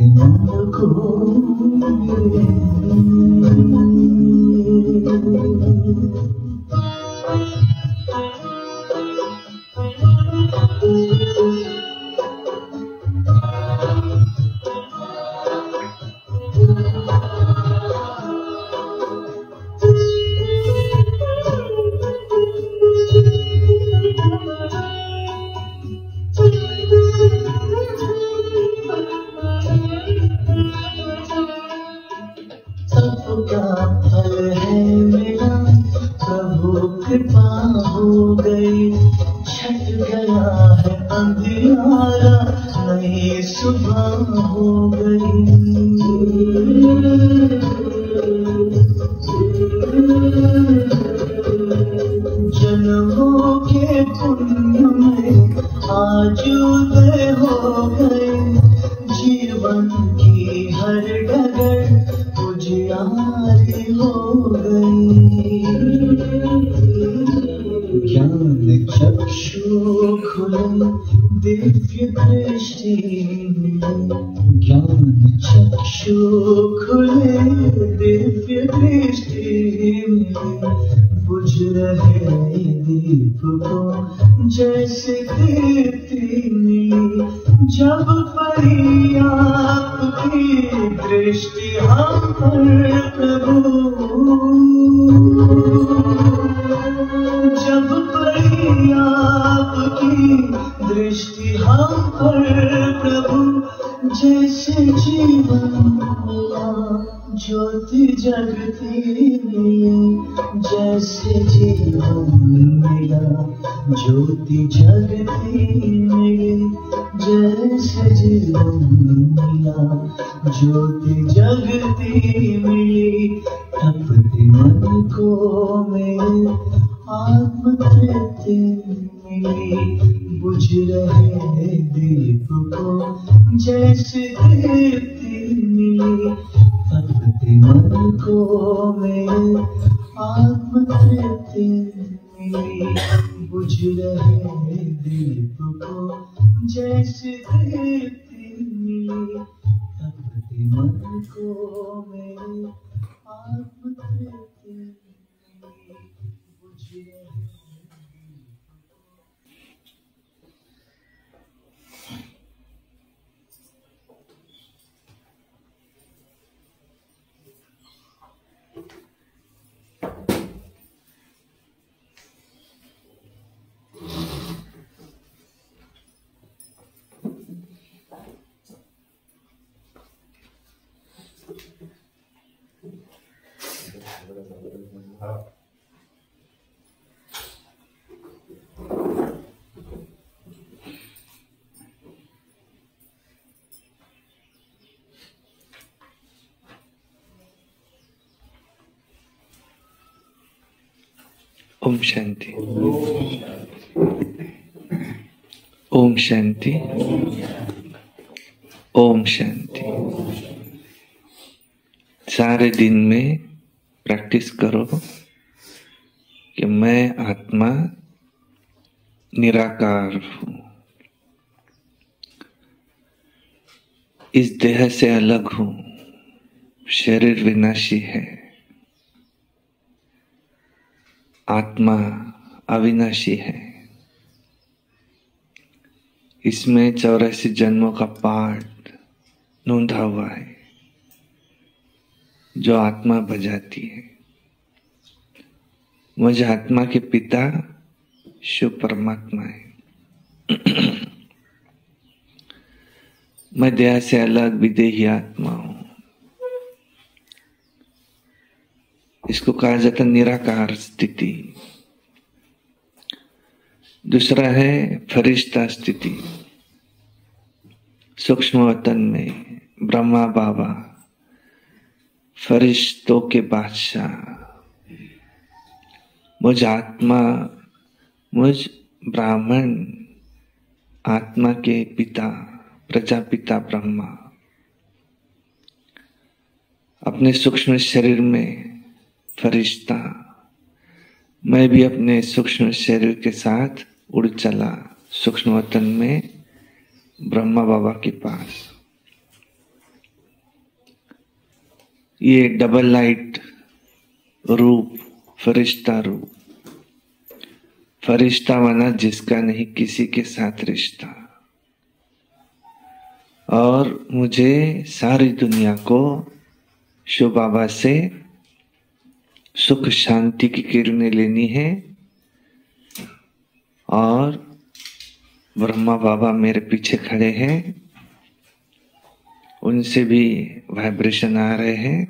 मन को ओम शांति। ओम शांति। ओम शांति। सारे दिन में प्रैक्टिस करो कि मैं आत्मा निराकार हूँ, इस देह से अलग हूँ, शरीर विनाशी है, आत्मा अविनाशी है। इसमें 84 जन्मों का पाठ नोंधा हुआ है जो आत्मा बजाती है। मुझे आत्मा के पिता शिव परमात्मा है। मैं देह से अलग विदेही आत्मा हूं। इसको कहा जाता निराकार स्थिति। दूसरा है फरिश्ता स्थिति। सूक्ष्म वतन में ब्रह्मा बाबा फरिश्तों के बादशाह, मुझ आत्मा, मुझ ब्राह्मण आत्मा के पिता प्रजापिता ब्रह्मा अपने सूक्ष्म शरीर में फरिश्ता, मैं भी अपने सूक्ष्म शरीर के साथ उड़ चला सूक्ष्म वतन में ब्रह्मा बाबा के पास। ये डबल लाइट रूप, फरिश्ता रूप, फरिश्ता बना जिसका नहीं किसी के साथ रिश्ता, और मुझे सारी दुनिया को शिव बाबा से सुख शांति की किरणें लेनी है। और ब्रह्मा बाबा मेरे पीछे खड़े हैं, उनसे भी वाइब्रेशन आ रहे हैं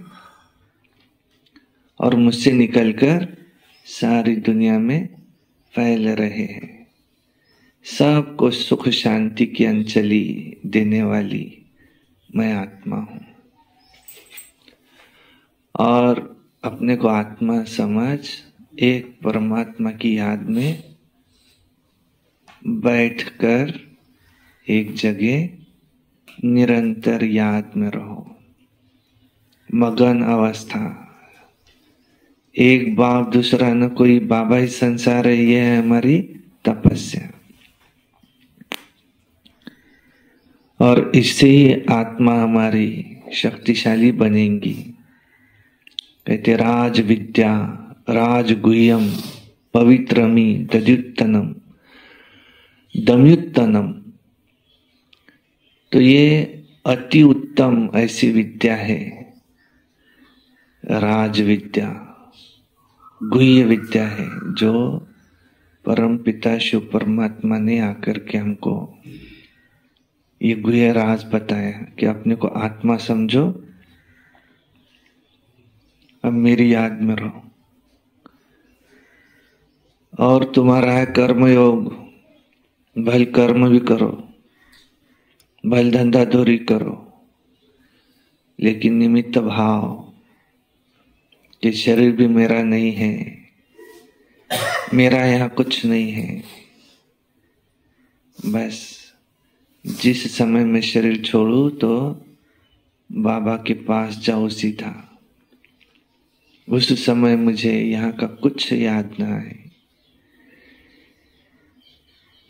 और मुझसे निकलकर सारी दुनिया में फैल रहे हैं। सबको सुख शांति की अंजलि देने वाली मैं आत्मा हूं। और अपने को आत्मा समझ एक परमात्मा की याद में बैठकर एक जगह निरंतर याद में रहो, मगन अवस्था। एक बाप दूसरा न कोई, बाबा ही संसार है, ये है हमारी तपस्या। और इससे ही आत्मा हमारी शक्तिशाली बनेंगी। कहते राज विद्या राज गुह्यम पवित्रमी दद्युत्तनम दम्युत्तनम। तो ये अति उत्तम ऐसी विद्या है, राज विद्या, गुह्य विद्या है, जो परम पिता शिव परमात्मा ने आकर के हमको ये गुह्य राज बताया कि अपने को आत्मा समझो, अब मेरी याद में रहो। और तुम्हारा है कर्म योग, भल कर्म भी करो, भल धंधा धोरी करो, लेकिन निमित्त भाव कि शरीर भी मेरा नहीं है, मेरा यहाँ कुछ नहीं है। बस जिस समय मैं शरीर छोड़ू तो बाबा के पास जाऊं सीधा, उस समय मुझे यहाँ का कुछ याद ना आए।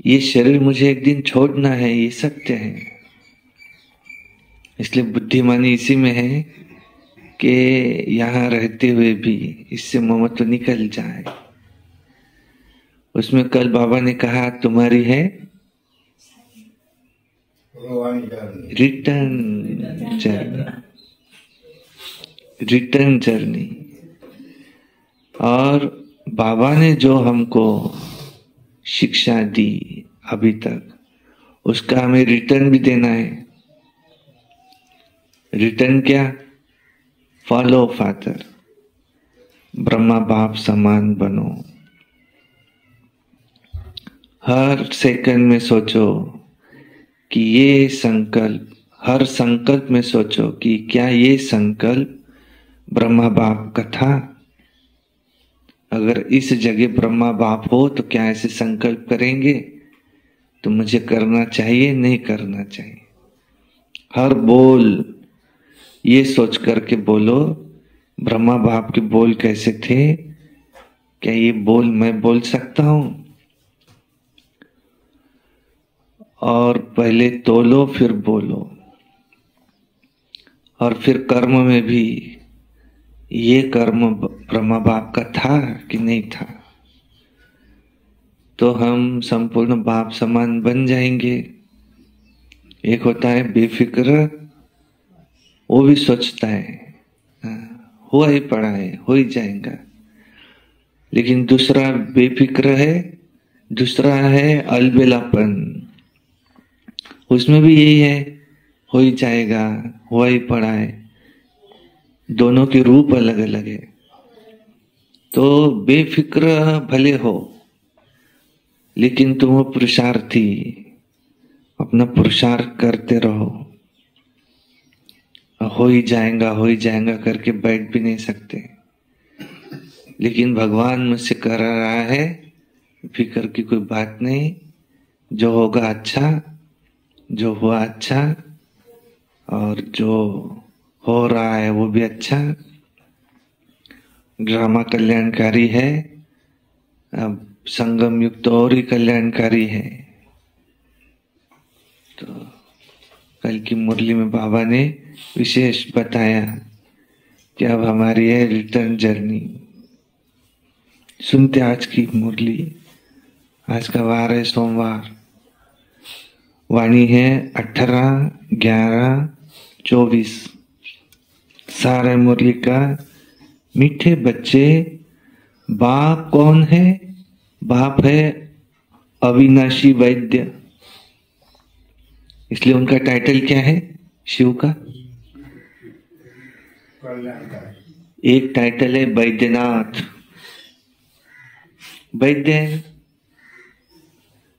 ये शरीर मुझे एक दिन छोड़ना है, ये सत्य है। इसलिए बुद्धिमानी इसी में है कि यहाँ रहते हुए भी इससे ममत्व निकल जाए। उसमें कल बाबा ने कहा तुम्हारी है रिटर्न जर्नी, रिटर्न जर्नी। और बाबा ने जो हमको शिक्षा दी अभी तक, उसका हमें रिटर्न भी देना है। रिटर्न क्या? फॉलो फादर, ब्रह्मा बाप समान बनो। हर सेकंड में सोचो कि ये संकल्प, हर संकल्प में सोचो कि क्या ये संकल्प ब्रह्मा बाप का था। अगर इस जगह ब्रह्मा बाप हो तो क्या ऐसे संकल्प करेंगे? तो मुझे करना चाहिए, नहीं करना चाहिए। हर बोल ये सोच करके बोलो, ब्रह्मा बाप के बोल कैसे थे, क्या ये बोल मैं बोल सकता हूं? और पहले तोलो फिर बोलो। और फिर कर्म में भी ये कर्म ब्रह्मा बाप का था कि नहीं था, तो हम संपूर्ण बाप समान बन जाएंगे। एक होता है बेफिक्र, वो भी सोचता है हुआ ही पड़ा है, हो ही जाएगा। लेकिन दूसरा बेफिक्र है, दूसरा है अलबेलापन, उसमें भी यही है, हो ही जाएगा, हुआ ही पड़ा है। दोनों के रूप अलग अलग है। तो बेफिक्र भले हो, लेकिन तुम हो पुरुषार्थी, अपना पुरुषार्थ करते रहो। हो ही जाएगा करके बैठ भी नहीं सकते। लेकिन भगवान मुझसे कर रहा है, फिक्र की कोई बात नहीं, जो होगा अच्छा, जो हुआ अच्छा, और जो हो रहा है वो भी अच्छा। ड्रामा कल्याणकारी है, अब संगम युक्त और ही कल्याणकारी है। तो कल की मुरली में बाबा ने विशेष बताया कि अब हमारी है रिटर्न जर्नी। सुनते आज की मुरली। आज का वार है सोमवार। वाणी है 18/11/24। सारे मुरली का मीठे बच्चे। बाप कौन है? बाप है अविनाशी वैद्य। इसलिए उनका टाइटल क्या है शिव का? एक टाइटल है वैद्यनाथ। वैद्य है,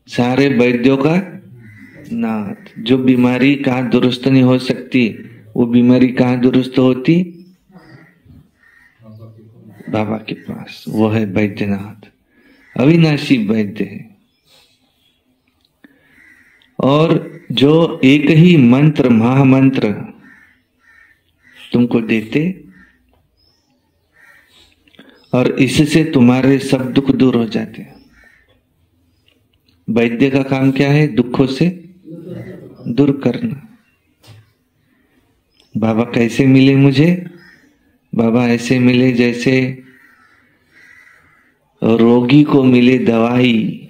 सारे वैद्यों का नाथ। जो बीमारी कहाँ दुरुस्त नहीं हो सकती, वो बीमारी कहाँ दुरुस्त होती? बाबा के पास। वो है वैद्यनाथ, अविनाशी वैद्य है। और जो एक ही मंत्र, महामंत्र तुमको देते और इससे तुम्हारे सब दुख दूर हो जाते हैं। वैद्य का काम क्या है? दुखों से दूर करना। बाबा कैसे मिले मुझे? बाबा ऐसे मिले जैसे रोगी को मिले दवाई,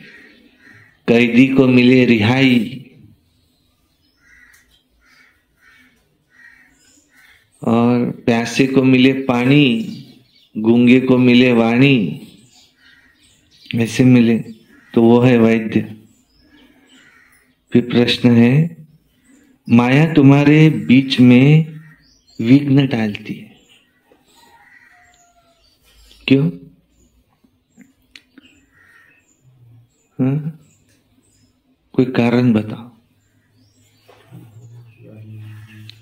कैदी को मिले रिहाई, और प्यासे को मिले पानी, गूंगे को मिले वाणी। ऐसे मिले तो वो है वैद्य। फिर प्रश्न है, माया तुम्हारे बीच में विघ्न डालती है, क्यों? हाँ? कोई कारण बताओ।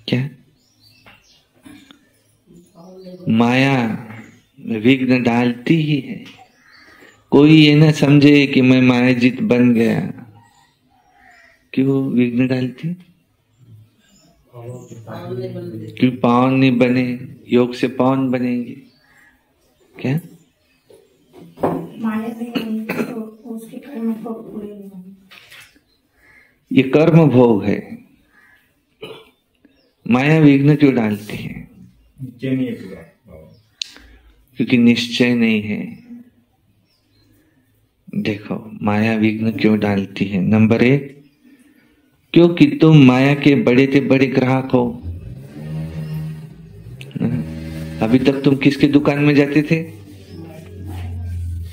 क्या? माया विघ्न डालती ही है। कोई ये ना समझे कि मैं मायाजीत बन गया। क्यों विघ्न डालती? क्यों पावन नहीं बने? योग से पावन बनेंगे क्या? माया नहीं तो उसके कर्म भोग पूरे नहीं होंगे। ये कर्म भोग है। माया विघ्न क्यों डालती है? क्योंकि निश्चय नहीं है। देखो माया विघ्न क्यों डालती है। नंबर 1, क्योंकि तुम माया के बड़े से बड़े ग्राहक हो। अभी तक तुम किसके दुकान में जाते थे?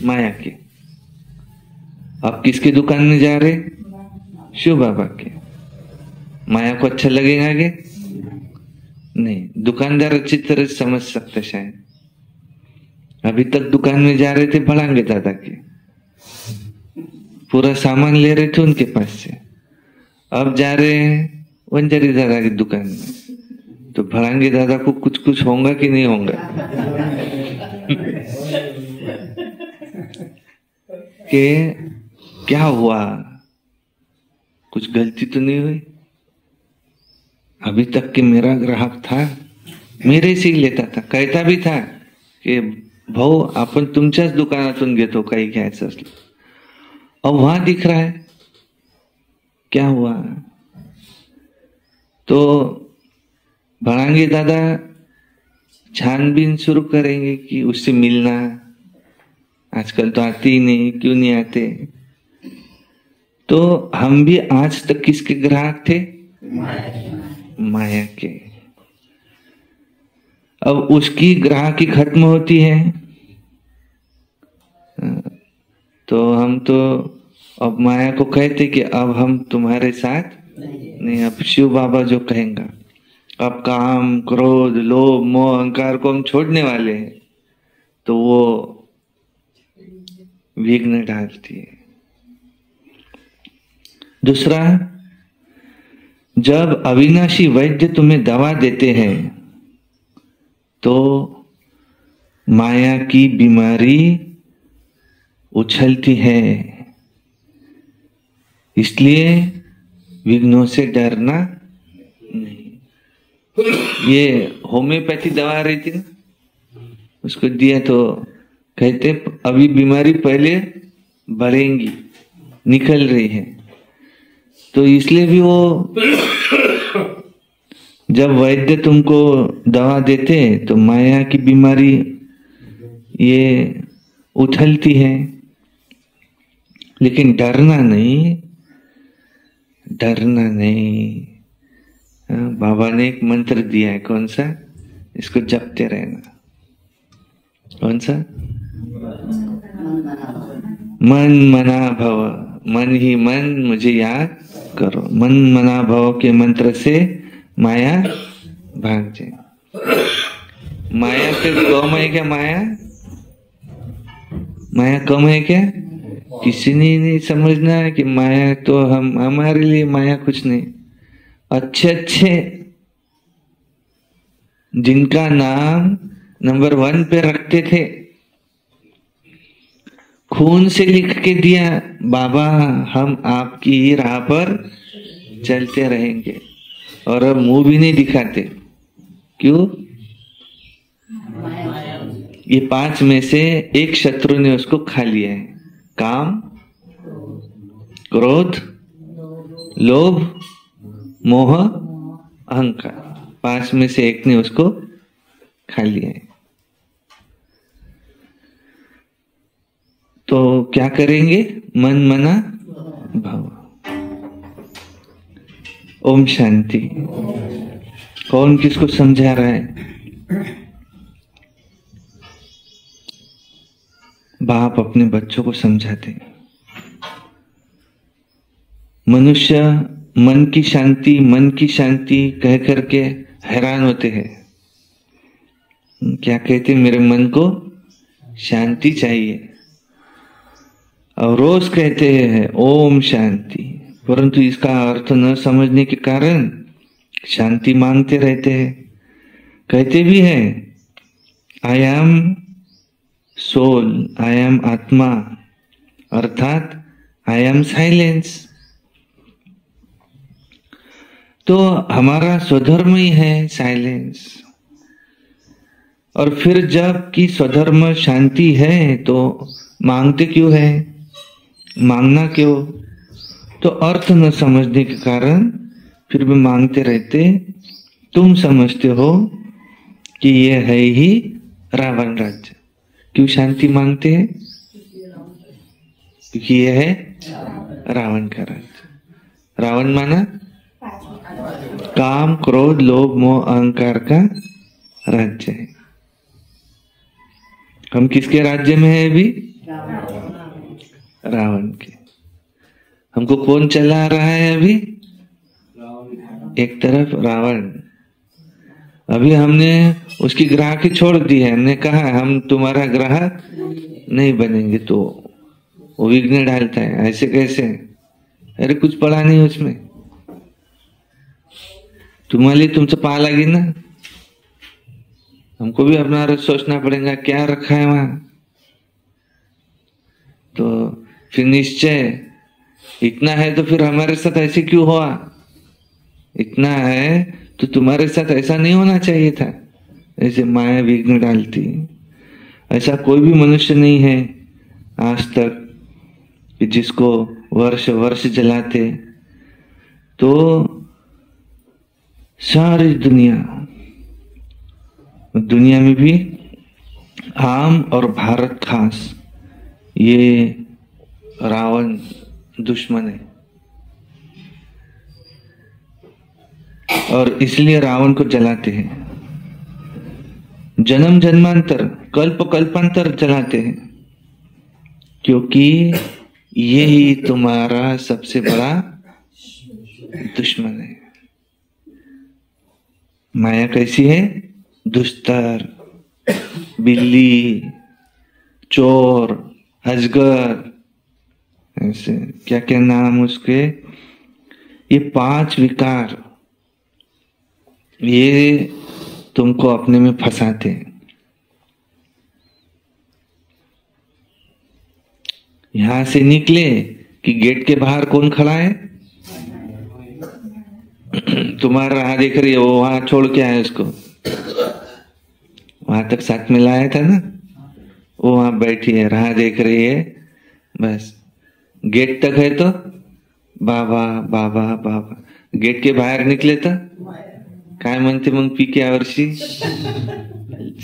माया के। अब किसके दुकान में जा रहे? शिव बाबा के। माया को अच्छा लगेगा आगे? नहीं। दुकानदार अच्छी तरह समझ सकता शायद। अभी तक दुकान में जा रहे थे भड़ांगे दादा के, पूरा सामान ले रहे थे उनके पास से। अब जा रहे हैं वंजारी दादा की दुकान में, तो भड़ांगे दादा को कुछ कुछ होगा कि नहीं होगा? कि क्या हुआ? कुछ गलती तो नहीं हुई? अभी तक कि मेरा ग्राहक था, मेरे से ही लेता था, कहता भी था की भाऊ आपण तुमच्याच दुकानातून घेतो काही घ्यायचं असलं। अब वहां दिख रहा है क्या हुआ? तो भड़ांगे दादा छानबीन शुरू करेंगे कि उससे मिलना। आजकल तो आते ही नहीं, क्यों नहीं आते? तो हम भी आज तक किसके ग्राहक थे? माया के। अब उसकी ग्राहकी खत्म होती है तो हम तो अब माया को कहते कि अब हम तुम्हारे साथ नहीं। अब शिव बाबा जो कहेंगे, अब काम, क्रोध, लोभ, मोह, अहंकार को हम छोड़ने वाले हैं, तो वो विघ्न डालती है। दूसरा, जब अविनाशी वैद्य तुम्हें दवा देते हैं तो माया की बीमारी उछलती है। इसलिए विघ्नों से डरना नहीं। ये होम्योपैथी दवा रही थी ना, उसको दिया तो कहते अभी बीमारी पहले बढ़ेंगी, निकल रही है। तो इसलिए भी वो जब वैद्य तुमको दवा देते तो माया की बीमारी ये उछलती है, लेकिन डरना नहीं, डरना नहीं। बाबा ने एक मंत्र दिया है, कौन सा? इसको जपते रहना। कौन सा? मन मना भव, मन ही मन मुझे याद करो। मन मना भव के मंत्र से माया भाग जाए। माया से कम है क्या? माया कम है क्या? किसी ने नहीं समझना है कि माया तो हमारे लिए माया कुछ नहीं। अच्छे अच्छे जिनका नाम नंबर 1 पे रखते थे, खून से लिख के दिया, बाबा हम आपकी ही राह पर चलते रहेंगे, और अब मुंह भी नहीं दिखाते। क्यों? ये 5 में से एक शत्रु ने उसको खा लिया है। काम, क्रोध, लोभ, मोह, अहंकार, 5 में से एक ने उसको खा लिया है। तो क्या करेंगे? मन मना भाव। ओम शांति। कौन किसको समझा रहा है? बाप अपने बच्चों को समझाते हैं। मनुष्य मन की शांति कह करके हैरान होते हैं। क्या कहते? मेरे मन को शांति चाहिए, और रोज कहते हैं ओम शांति, परंतु इसका अर्थ न समझने के कारण शांति मांगते रहते हैं। कहते भी हैं I am soul, I am आत्मा, अर्थात आई एम साइलेंस। तो हमारा स्वधर्म ही है साइलेंस। और फिर जब कि स्वधर्म शांति है तो मांगते क्यों है? मांगना क्यों? तो अर्थ न समझने के कारण फिर भी मांगते रहते। तुम समझते हो कि ये है ही रावण राज्य। क्यों शांति मांगते हैं? क्योंकि ये है रावण का राज्य। रावण माना काम, क्रोध, लोभ, मोह, अहंकार का राज्य है। हम किसके राज्य में है अभी? रावण के। हमको कौन चला रहा है अभी? एक तरफ रावण। अभी हमने उसकी ग्राहकी छोड़ दी है। हमने कहा हम तुम्हारा ग्राहक नहीं बनेंगे, तो वो विघ्न डालता है। ऐसे कैसे? अरे कुछ पड़ा नहीं उसमें, तुम्हारे लिए तुमसे पा लगी ना। हमको भी अपना सोचना पड़ेगा क्या रखा है वहां। तो फिर निश्चय इतना है तो फिर हमारे साथ ऐसे क्यों हुआ? इतना है तो तुम्हारे साथ ऐसा नहीं होना चाहिए था। ऐसे माया विघ्न डालती। ऐसा कोई भी मनुष्य नहीं है आज तक कि जिसको वर्ष वर्ष जलाते। तो सारी दुनिया में भी आम और भारत खास ये रावण दुश्मन है, और इसलिए रावण को जलाते हैं। जन्म जन्मांतर, कल्प कल्पांतर जलाते हैं, क्योंकि यही तुम्हारा सबसे बड़ा दुश्मन है। माया कैसी है? दुस्तर, बिल्ली, चोर, अजगर, ऐसे क्या क्या नाम उसके। ये 5 विकार ये तुमको अपने में फंसाते हैं। यहां से निकले कि गेट के बाहर कौन खड़ा है? तुम्हारा राह देख रही है, वो वहां छोड़ के आए उसको। वहां तक साथ में लाया था ना, वो वहां बैठी है, राह देख रही है। बस गेट तक है तो बाबा बाबा बाबा, गेट के बाहर निकले तो काय म्हणते मग पीक या वर्षी?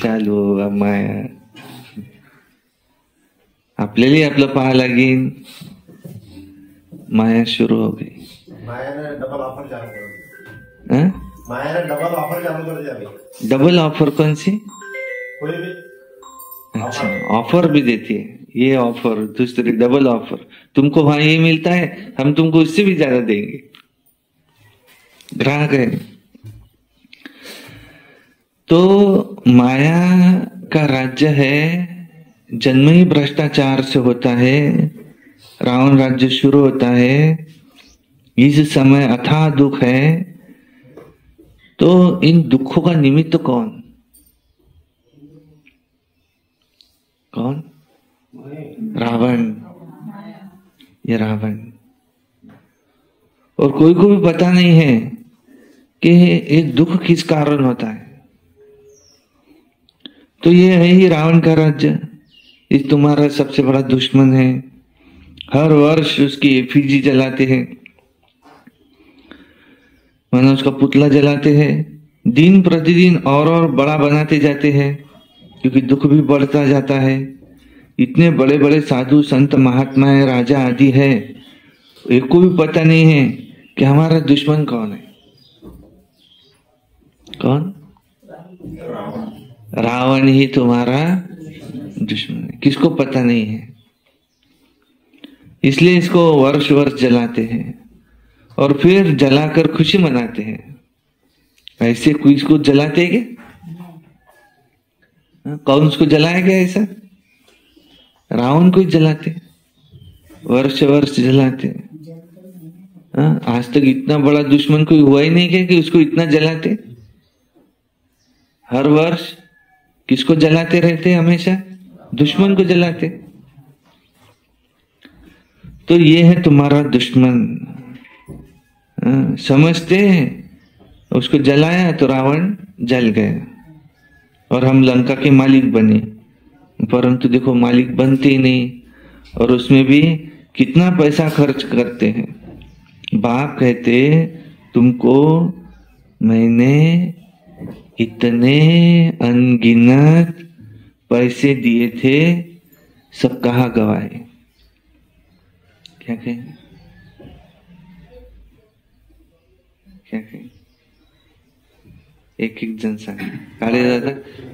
चालू माया आपल्याला आपलं पाहा लागेल. माया शुरू हो गई. माया ने डबल ऑफर चालू कर दी. हाँ? माया ने डबल ऑफर चालू कर दिया अभी. डबल ऑफर कौन सी? कोई भी अच्छा ऑफर भी देती है. ये ऑफर दूसरी डबल ऑफर. तुमको वहां ये मिलता है, हम तुमको उससे भी ज्यादा देंगे. ग्राहक है. तो माया का राज्य है, जन्म ही भ्रष्टाचार से होता है. रावण राज्य शुरू होता है. इस समय अथाह दुख है. तो इन दुखों का निमित्त कौन? कौन? रावण. ये रावण. और कोई को भी पता नहीं है कि एक दुख किस कारण होता है. तो ये है ही रावण का राज्य. ये तुम्हारा सबसे बड़ा दुश्मन है. हर वर्ष उसकी एफिजी जलाते हैं, मानो उसका पुतला जलाते हैं. दिन प्रतिदिन और बड़ा बनाते जाते हैं, क्योंकि दुख भी बढ़ता जाता है. इतने बड़े बड़े साधु संत महात्माएं राजा आदि है, एक को भी पता नहीं है कि हमारा दुश्मन कौन है. कौन? रावण ही तुम्हारा दुश्मन है. किसको पता नहीं है. इसलिए इसको वर्ष वर्ष जलाते हैं और फिर जलाकर खुशी मनाते हैं. ऐसे कोई इसको जलाते क्या? कौन उसको जलाया गया ऐसा? रावण को जलाते, वर्ष वर्ष जलाते. आज तक इतना बड़ा दुश्मन कोई हुआ ही नहीं क्या कि उसको इतना जलाते. हर वर्ष किसको जलाते रहते? हमेशा दुश्मन को जलाते. तो ये है तुम्हारा दुश्मन. समझते हैं. उसको जलाया तो रावण जल गया और हम लंका के मालिक बने. परंतु देखो मालिक बनते ही नहीं, और उसमें भी कितना पैसा खर्च करते हैं. बाप कहते तुमको मैंने इतने अनगिनत पैसे दिए थे, सब कहाँ गवाए. क्या कहेंगे? क्या कहेंगे? एक एक जन सांगे. काले दादा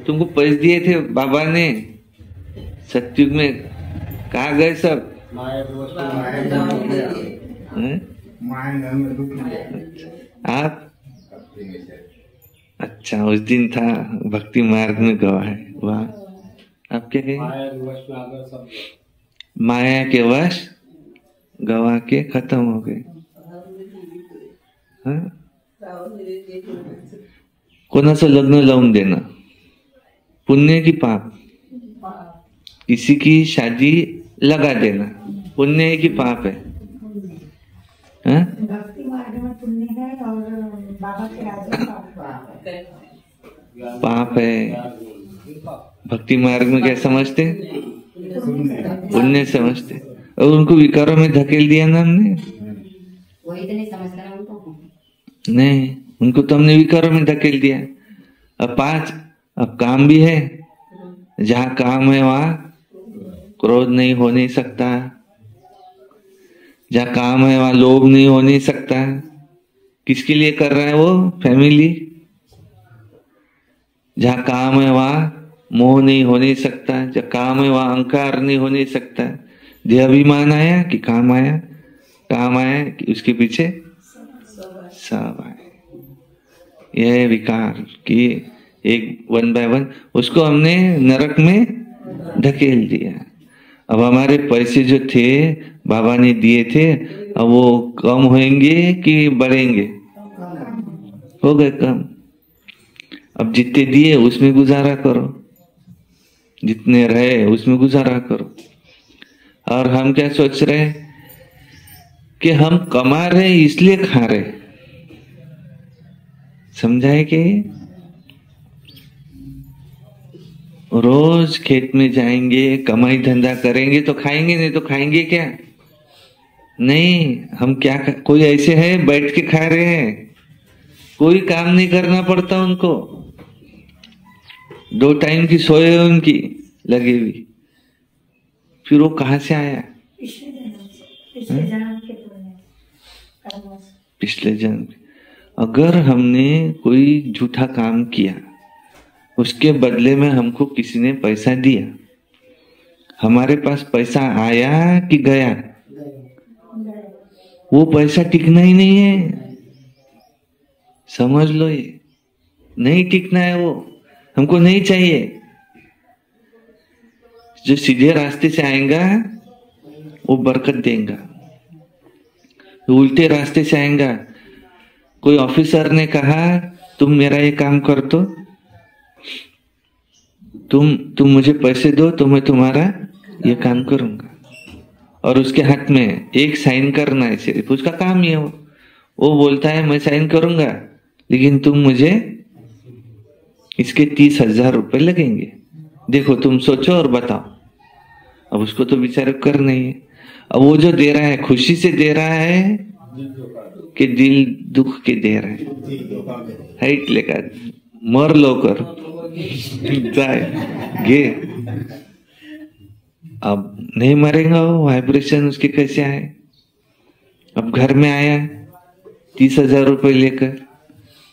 तुमको पैसे दिए थे बाबा ने सतयुग में, कहाँ गए सब? आप अच्छा उस दिन था भक्ति मार्ग में गवा है. वाह. आप क्या कहेंगे? माया के वश गवा के खत्म हो गए. कोणाचं लग्न लावून देना पुण्य की पाप. किसी की शादी लगा देना पुण्य है कि पाप है? भक्ति मार्ग में पुण्य है और बाबा के राज्य पाप है. भक्ति मार्ग में क्या समझते? पुण्य समझते. और उनको विकारों में धकेल दिया ना हमने. वही तो नहीं समझता उनको. नहीं, उनको तो हमने विकारों में धकेल दिया. अब काम भी है. जहाँ काम है वहां क्रोध नहीं हो नहीं सकता. जहाँ काम है वहां लोभ नहीं हो नहीं सकता. किसके लिए कर रहा है वो? फैमिली. जहाँ काम है वहां मोह नहीं हो नहीं सकता. जहाँ काम है वहां अहंकार नहीं हो नहीं सकता. देहाभिमान आया कि काम आया, काम आया कि उसके पीछे सब आए. यह विकार कि एक वन बाय वन उसको हमने नरक में धकेल दिया. अब हमारे पैसे जो थे बाबा ने दिए थे, अब वो कम होंगे कि बढ़ेंगे? हो गए कम. अब जितने दिए उसमें गुजारा करो, जितने रहे उसमें गुजारा करो. और हम क्या सोच रहे कि हम कमा रहे इसलिए खा रहे. समझाए कि रोज खेत में जाएंगे, कमाई धंधा करेंगे तो खाएंगे, नहीं तो खाएंगे क्या? नहीं. हम क्या कोई ऐसे है बैठ के खा रहे हैं? कोई काम नहीं करना पड़ता उनको, 2 टाइम की सोए उनकी लगी हुई, फिर वो कहां से आया? पिछले जन्म के कर्मों से। पिछले जन्म। अगर हमने कोई झूठा काम किया, उसके बदले में हमको किसी ने पैसा दिया, हमारे पास पैसा आया कि गया? वो पैसा टिकना ही नहीं है, समझ लो, ये नहीं टिकना है, वो हमको नहीं चाहिए। जो सीधे रास्ते से आएगा वो बरकत देगा, उल्टे रास्ते से आएगा। कोई ऑफिसर ने कहा तुम मेरा ये काम कर दो, तुम मुझे पैसे दो तो मैं तुम्हारा ये काम करूंगा, और उसके हाथ में एक साइन करना है, सिर्फ उसका काम ही है। वो बोलता है मैं साइन करूंगा लेकिन तुम मुझे इसके 30,000 रुपए लगेंगे, देखो तुम सोचो और बताओ। अब उसको तो बेचारे कर नहीं है। अब वो जो दे रहा है खुशी से दे रहा है कि दिल दुख के दे रहा है? हाइट लेकर मर लोकर जाए गे, अब नहीं मरेगा वो, वाइब्रेशन उसके कैसे आए? अब घर में आया 30,000 रुपए लेकर,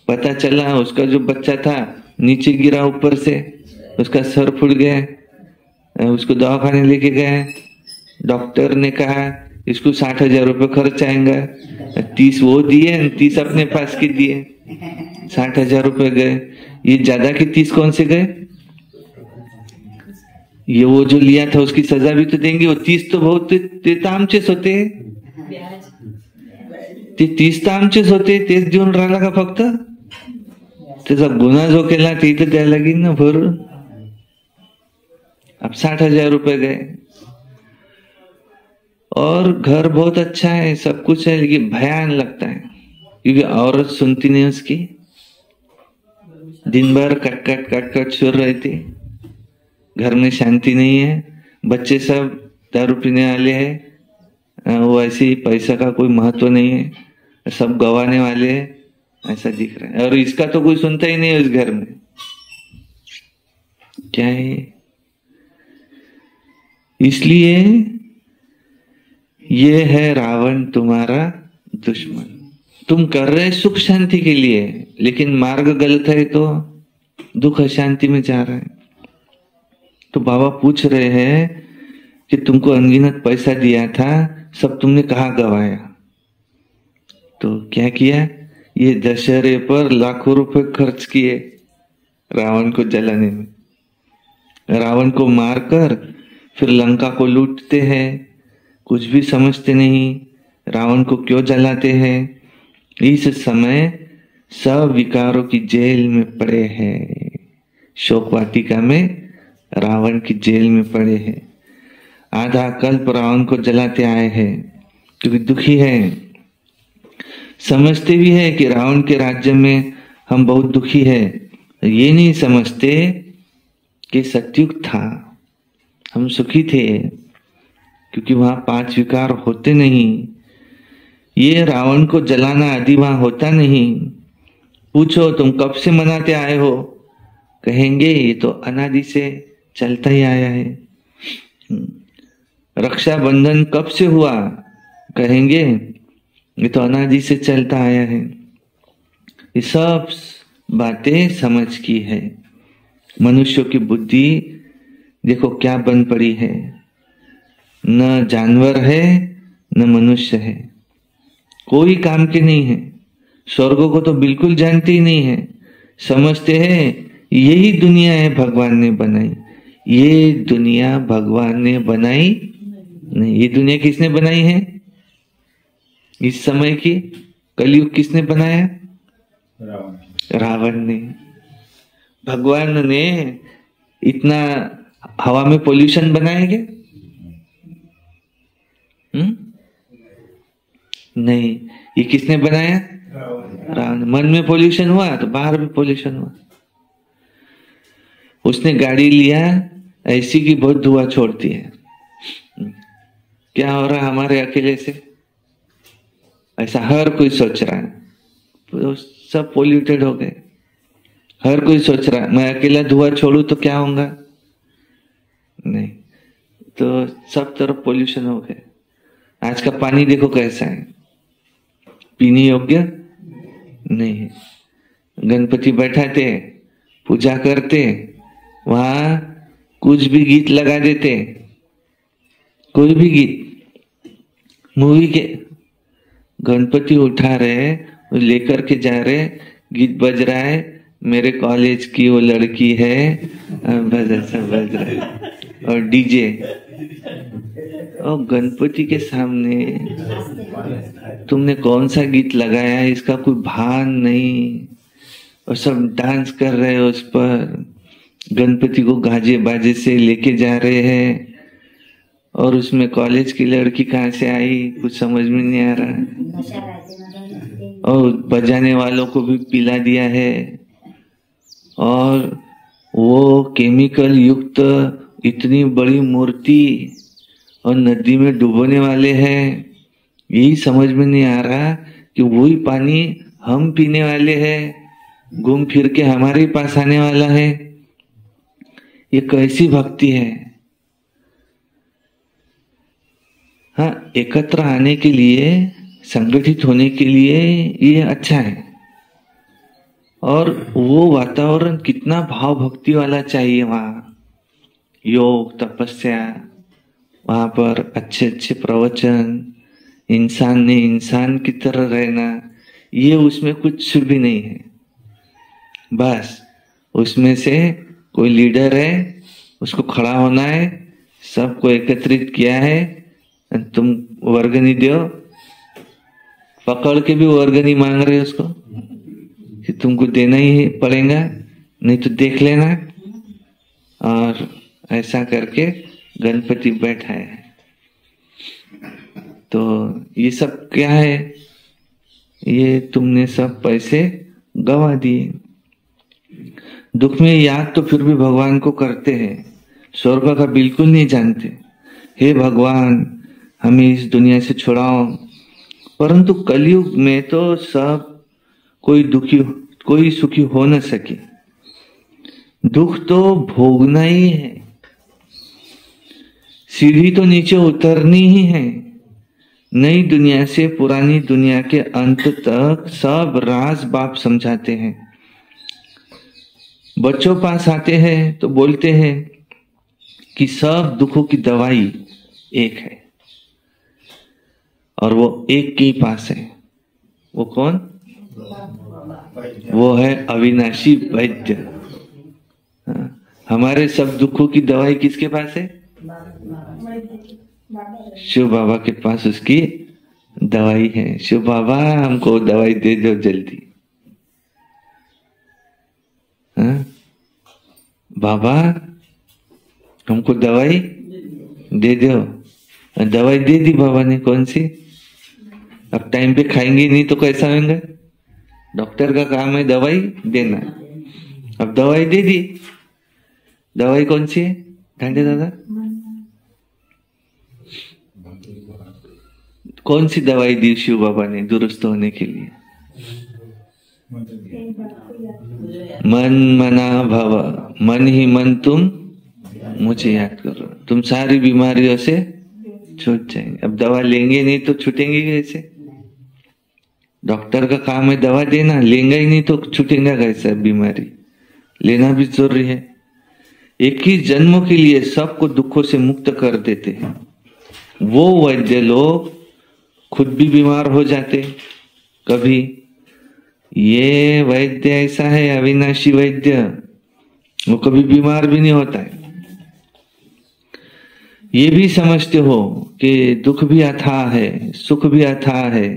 पता चला उसका जो बच्चा था नीचे गिरा ऊपर से, उसका सर फूट गया, उसको दवाखाने लेके गए, डॉक्टर ने कहा इसको 60,000 रुपए खर्च आएगा, 30 वो दिए 30 अपने पास के दिए, 60,000 रुपए गए। ये ज्यादा के 30 कौन से गए? ये वो जो लिया था उसकी सजा भी तो देंगे, वो 30 तो बहुत ते आमचेच होते, ते 30 तर आमचेच होते, तेच देऊन राहिला का फक्त? त्याचा गुन्हा जो केला ते तर द्यायला लागेल ना भरून। अब 60,000 रुपए गए, और घर बहुत अच्छा है, सब कुछ है, लेकिन भयान लगता है क्योंकि औरत सुनती नहीं उसकी, दिन भर कट सुर रहती, घर में शांति नहीं है, बच्चे सब दारू पीने वाले हैं, वो ऐसे ही पैसा का कोई महत्व नहीं है, सब गवाने वाले हैं, ऐसा दिख रहा है। और इसका तो कोई सुनता ही नहीं है उस घर में। क्या है? इसलिए ये है रावण तुम्हारा दुश्मन। तुम कर रहे सुख शांति के लिए, लेकिन मार्ग गलत है तो दुख अशांति में जा रहा है। तो बाबा पूछ रहे हैं कि तुमको अनगिनत पैसा दिया था, सब तुमने कहाँ गवाया? तो क्या किया? ये दशहरे पर लाखों रुपए खर्च किए रावण को जलाने में। रावण को मारकर फिर लंका को लूटते हैं, कुछ भी समझते नहीं, रावण को क्यों जलाते हैं? इस समय सब विकारों की जेल में पड़े हैं, शोक वाटिका में रावण की जेल में पड़े हैं। आधा कल्प रावण को जलाते आए हैं क्योंकि दुखी है, समझते भी है कि रावण के राज्य में हम बहुत दुखी है, ये नहीं समझते कि सतयुग था, हम सुखी थे क्योंकि वहां 5 विकार होते नहीं। ये रावण को जलाना आदि वहां होता नहीं। पूछो तुम कब से मनाते आए हो? कहेंगे ये तो अनादि से चलता ही आया है। रक्षाबंधन कब से हुआ? कहेंगे ये तो अनादि से चलता आया है। ये सब बातें समझ की है। मनुष्यों की बुद्धि देखो क्या बन पड़ी है, न जानवर है न मनुष्य है, कोई काम के नहीं है। स्वर्ग को तो बिल्कुल जानते ही नहीं है, समझते हैं यही दुनिया है भगवान ने बनाई। ये दुनिया भगवान ने बनाई नहीं। ये दुनिया किसने बनाई है? इस समय की कलयुग किसने बनाया? रावण ने। भगवान ने इतना हवा में पोल्यूशन बनाया क्या? नहीं। ये किसने बनाया? रावण। मन में पोल्यूशन हुआ तो बाहर भी पोल्यूशन हुआ। उसने गाड़ी लिया ऐसी की बहुत धुआं छोड़ती है। क्या हो रहा है हमारे अकेले से? ऐसा हर कोई सोच रहा है। तो सब पोल्यूटेड हो गए। हर कोई सोच रहा मैं अकेला धुआं छोड़ू तो क्या होगा, नहीं, तो सब तरफ पोल्यूशन हो गए। आज का पानी देखो कैसा है, पीने योग्य नहीं है। गणपति बैठाते, पूजा करते, वहां कुछ भी गीत लगा देते, कोई भी गीत, मूवी के। गणपति उठा रहे, लेकर के जा रहे, गीत बज रहा है, मेरे कॉलेज की वो लड़की है, बस ऐसा बज रहा है, और डीजे। और गणपति के सामने तुमने कौन सा गीत लगाया है इसका कोई भान नहीं, और सब डांस कर रहे हैं उस पर। गणपति को गाजे बाजे से लेके जा रहे हैं, और उसमें कॉलेज की लड़की कहाँ से आई कुछ समझ में नहीं आ रहा। और बजाने वालों को भी पिला दिया है, और वो केमिकल युक्त इतनी बड़ी मूर्ति और नदी में डुबोने वाले हैं। यही समझ में नहीं आ रहा कि वही पानी हम पीने वाले हैं, घूम फिर के हमारे ही पास आने वाला है। ये कैसी भक्ति है। हाँ, एकत्र आने के लिए, संगठित होने के लिए ये अच्छा है। और वो वातावरण कितना भाव भक्ति वाला चाहिए वहां, योग तपस्या, वहां पर अच्छे अच्छे प्रवचन, इंसान ने इंसान की तरह रहना, ये उसमें कुछ भी नहीं है। बस उसमें से कोई लीडर है, उसको खड़ा होना है, सबको एकत्रित किया है, तुम वर्गनी दो, पकड़ के भी वर्गनी मांग रहे हो उसको कि तुमको देना ही पड़ेगा, नहीं तो देख लेना। और ऐसा करके गणपति बैठा है। तो ये सब क्या है, ये तुमने सब पैसे गवा दिए। दुख में याद तो फिर भी भगवान को करते हैं, स्वर्ग का बिल्कुल नहीं जानते। हे भगवान, हमें इस दुनिया से छुड़ाओ। परंतु कलयुग में तो सब कोई दुखी, कोई सुखी हो न सके। दुख तो भोगना ही है, सीढ़ी तो नीचे उतरनी ही है। नई दुनिया से पुरानी दुनिया के अंत तक सब राज बाप समझाते हैं। बच्चों पास आते हैं तो बोलते हैं कि सब दुखों की दवाई एक है, और वो एक के पास है। वो कौन? वो है अविनाशी वैद्य। हमारे सब दुखों की दवाई किसके पास है? शिव बाबा के पास उसकी दवाई है। शिव बाबा, हमको दवाई दे दो जल्दी। बाबा, हमको दवाई दे दो। दवाई दे दी बाबा ने, कौन सी? अब टाइम पे खाएंगे नहीं तो कैसा होगा? डॉक्टर का काम है दवाई देना। अब दवाई दे दी। दवाई कौन सी है ढांडे दादा? कौन सी दवाई दी शिव बाबा ने दुरुस्त होने के लिए? मन मना भव, मन ही मन तुम मुझे याद करो, तुम सारी बीमारियों से छूट जाएंगे। अब दवा लेंगे नहीं तो छूटेंगे कैसे? डॉक्टर का काम है दवा देना, लेंगे ही नहीं तो छूटेगा कैसे बीमारी? लेना भी जरूरी है। एक ही जन्म के लिए सबको दुखों से मुक्त कर देते हैं। वो वैद्य लोग खुद भी बीमार हो जाते कभी। ये वैद्य ऐसा है, अविनाशी वैद्य, वो कभी बीमार भी नहीं होता है। ये भी समझते हो कि दुख भी अथाह है, सुख भी अथाह है।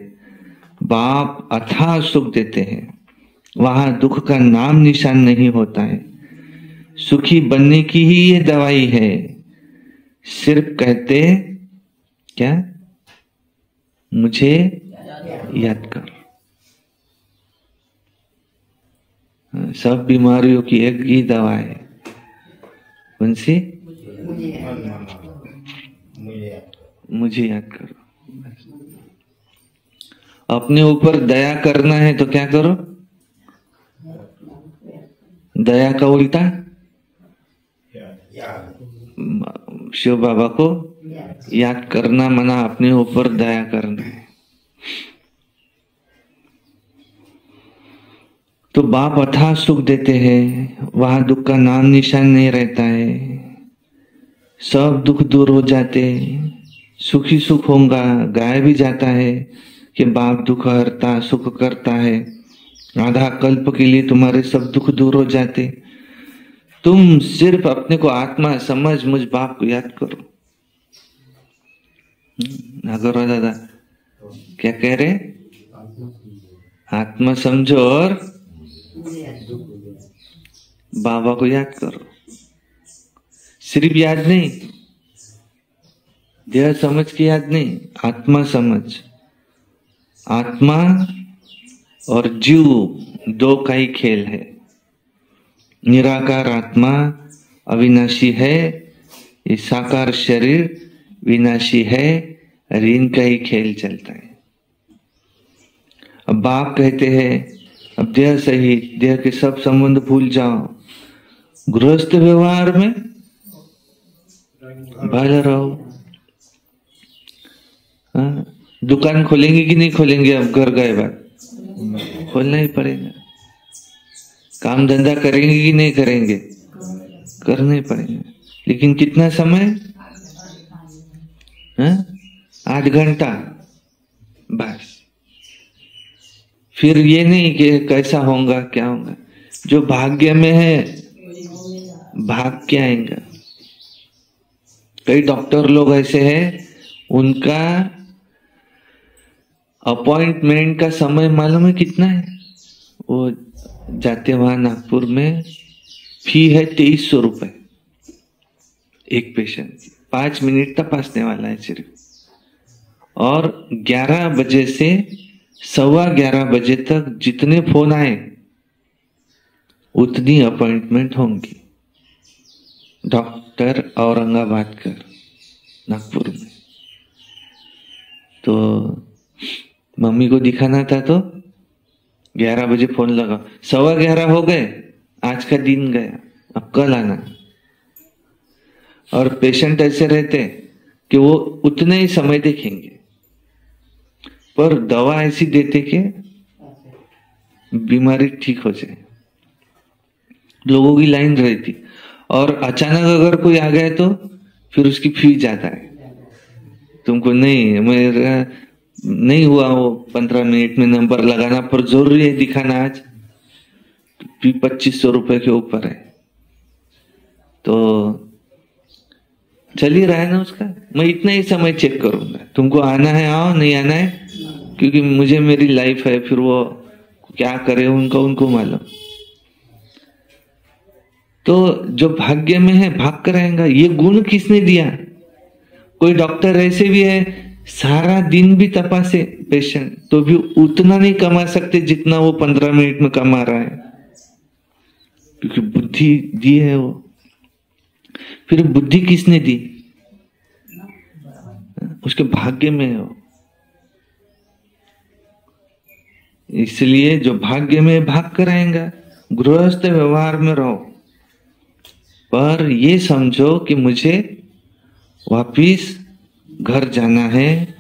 बाप अथाह सुख देते हैं, वहां दुख का नाम निशान नहीं होता है। सुखी बनने की ही ये दवाई है। सिर्फ कहते क्या? मुझे याद कर। सब बीमारियों की एक ही दवा है, कौन सी? मुझे याद करो। अपने ऊपर दया करना है तो क्या करो? दया का उल्टा शिव बाबा को याद करना, मना अपने ऊपर दया करना है। तो बाप अथाह सुख देते हैं, वहां दुख का नाम निशान नहीं रहता है, सब दुख दूर हो जाते, सुखी सुख होगा, गाया भी जाता है कि बाप दुख हरता सुख करता है, आधा कल्प के लिए तुम्हारे सब दुख दूर हो जाते। तुम सिर्फ अपने को आत्मा समझ मुझ बाप को याद करो। ना करो दादा, क्या कह रहे? आत्मा समझो और बाबा को याद करो। सिर्फ याद नहीं, देह समझ के याद नहीं, आत्मा समझ। आत्मा और जीव दो का ही खेल है। निराकार आत्मा अविनाशी है, ये साकार शरीर विनाशी है, ऋण का ही खेल चलता है। अब बाप कहते हैं अब देह सहित देह के सब संबंध भूल जाओ, गृहस्थ व्यवहार में भले रहो। दुकान खोलेंगे कि नहीं खोलेंगे? अब घर गए बात खोलना ही पड़ेगा। काम धंधा करेंगे कि नहीं करेंगे? करना ही पड़ेगा। लेकिन कितना समय? 8 घंटा बस। फिर ये नहीं कि कैसा होगा क्या होगा, जो भाग्य में है भाग के आएगा। कई डॉक्टर लोग ऐसे हैं, उनका अपॉइंटमेंट का समय मालूम है कितना है? वो जाते वहां नागपुर में, फी है 2300 रुपए एक पेशेंट की, 5 मिनट तपासने वाला है सिर्फ। और 11 बजे से 11:15 बजे तक जितने फोन आए उतनी अपॉइंटमेंट होंगी। डॉक्टर औरंगाबाद कर नागपुर में। तो मम्मी को दिखाना था तो 11 बजे फोन लगा, 11:15 हो गए, आज का दिन गया, अब कल आना। और पेशेंट ऐसे रहते कि वो उतने ही समय देखेंगे, पर दवा ऐसी देते कि बीमारी ठीक हो जाए। लोगों की लाइन रहती, और अचानक अगर कोई आ गया तो फिर उसकी फी जाता है। तुमको नहीं, मेरा नहीं हुआ वो 15 मिनट में नंबर लगाना, पर जरूरी है दिखाना आज, फी 2500 रुपए के ऊपर है। तो चल ही रहा है ना उसका, मैं इतना ही समय चेक करूंगा, तुमको आना है आओ, नहीं आना है क्योंकि मुझे मेरी लाइफ है, फिर वो क्या करे उनको मालूम। तो जो भाग्य में है भाग कर आएगा। ये गुण किसने दिया? कोई डॉक्टर ऐसे भी है, सारा दिन भी तपासे पेशेंट तो भी उतना नहीं कमा सकते जितना वो 15 मिनट में कमा रहा है, क्योंकि बुद्धि दी है वो। फिर बुद्धि किसने दी? उसके भाग्य में है वो। इसलिए जो भाग्य में भाग कर आएगा। गृहस्थ व्यवहार में रहो, पर ये समझो कि मुझे वापिस घर जाना है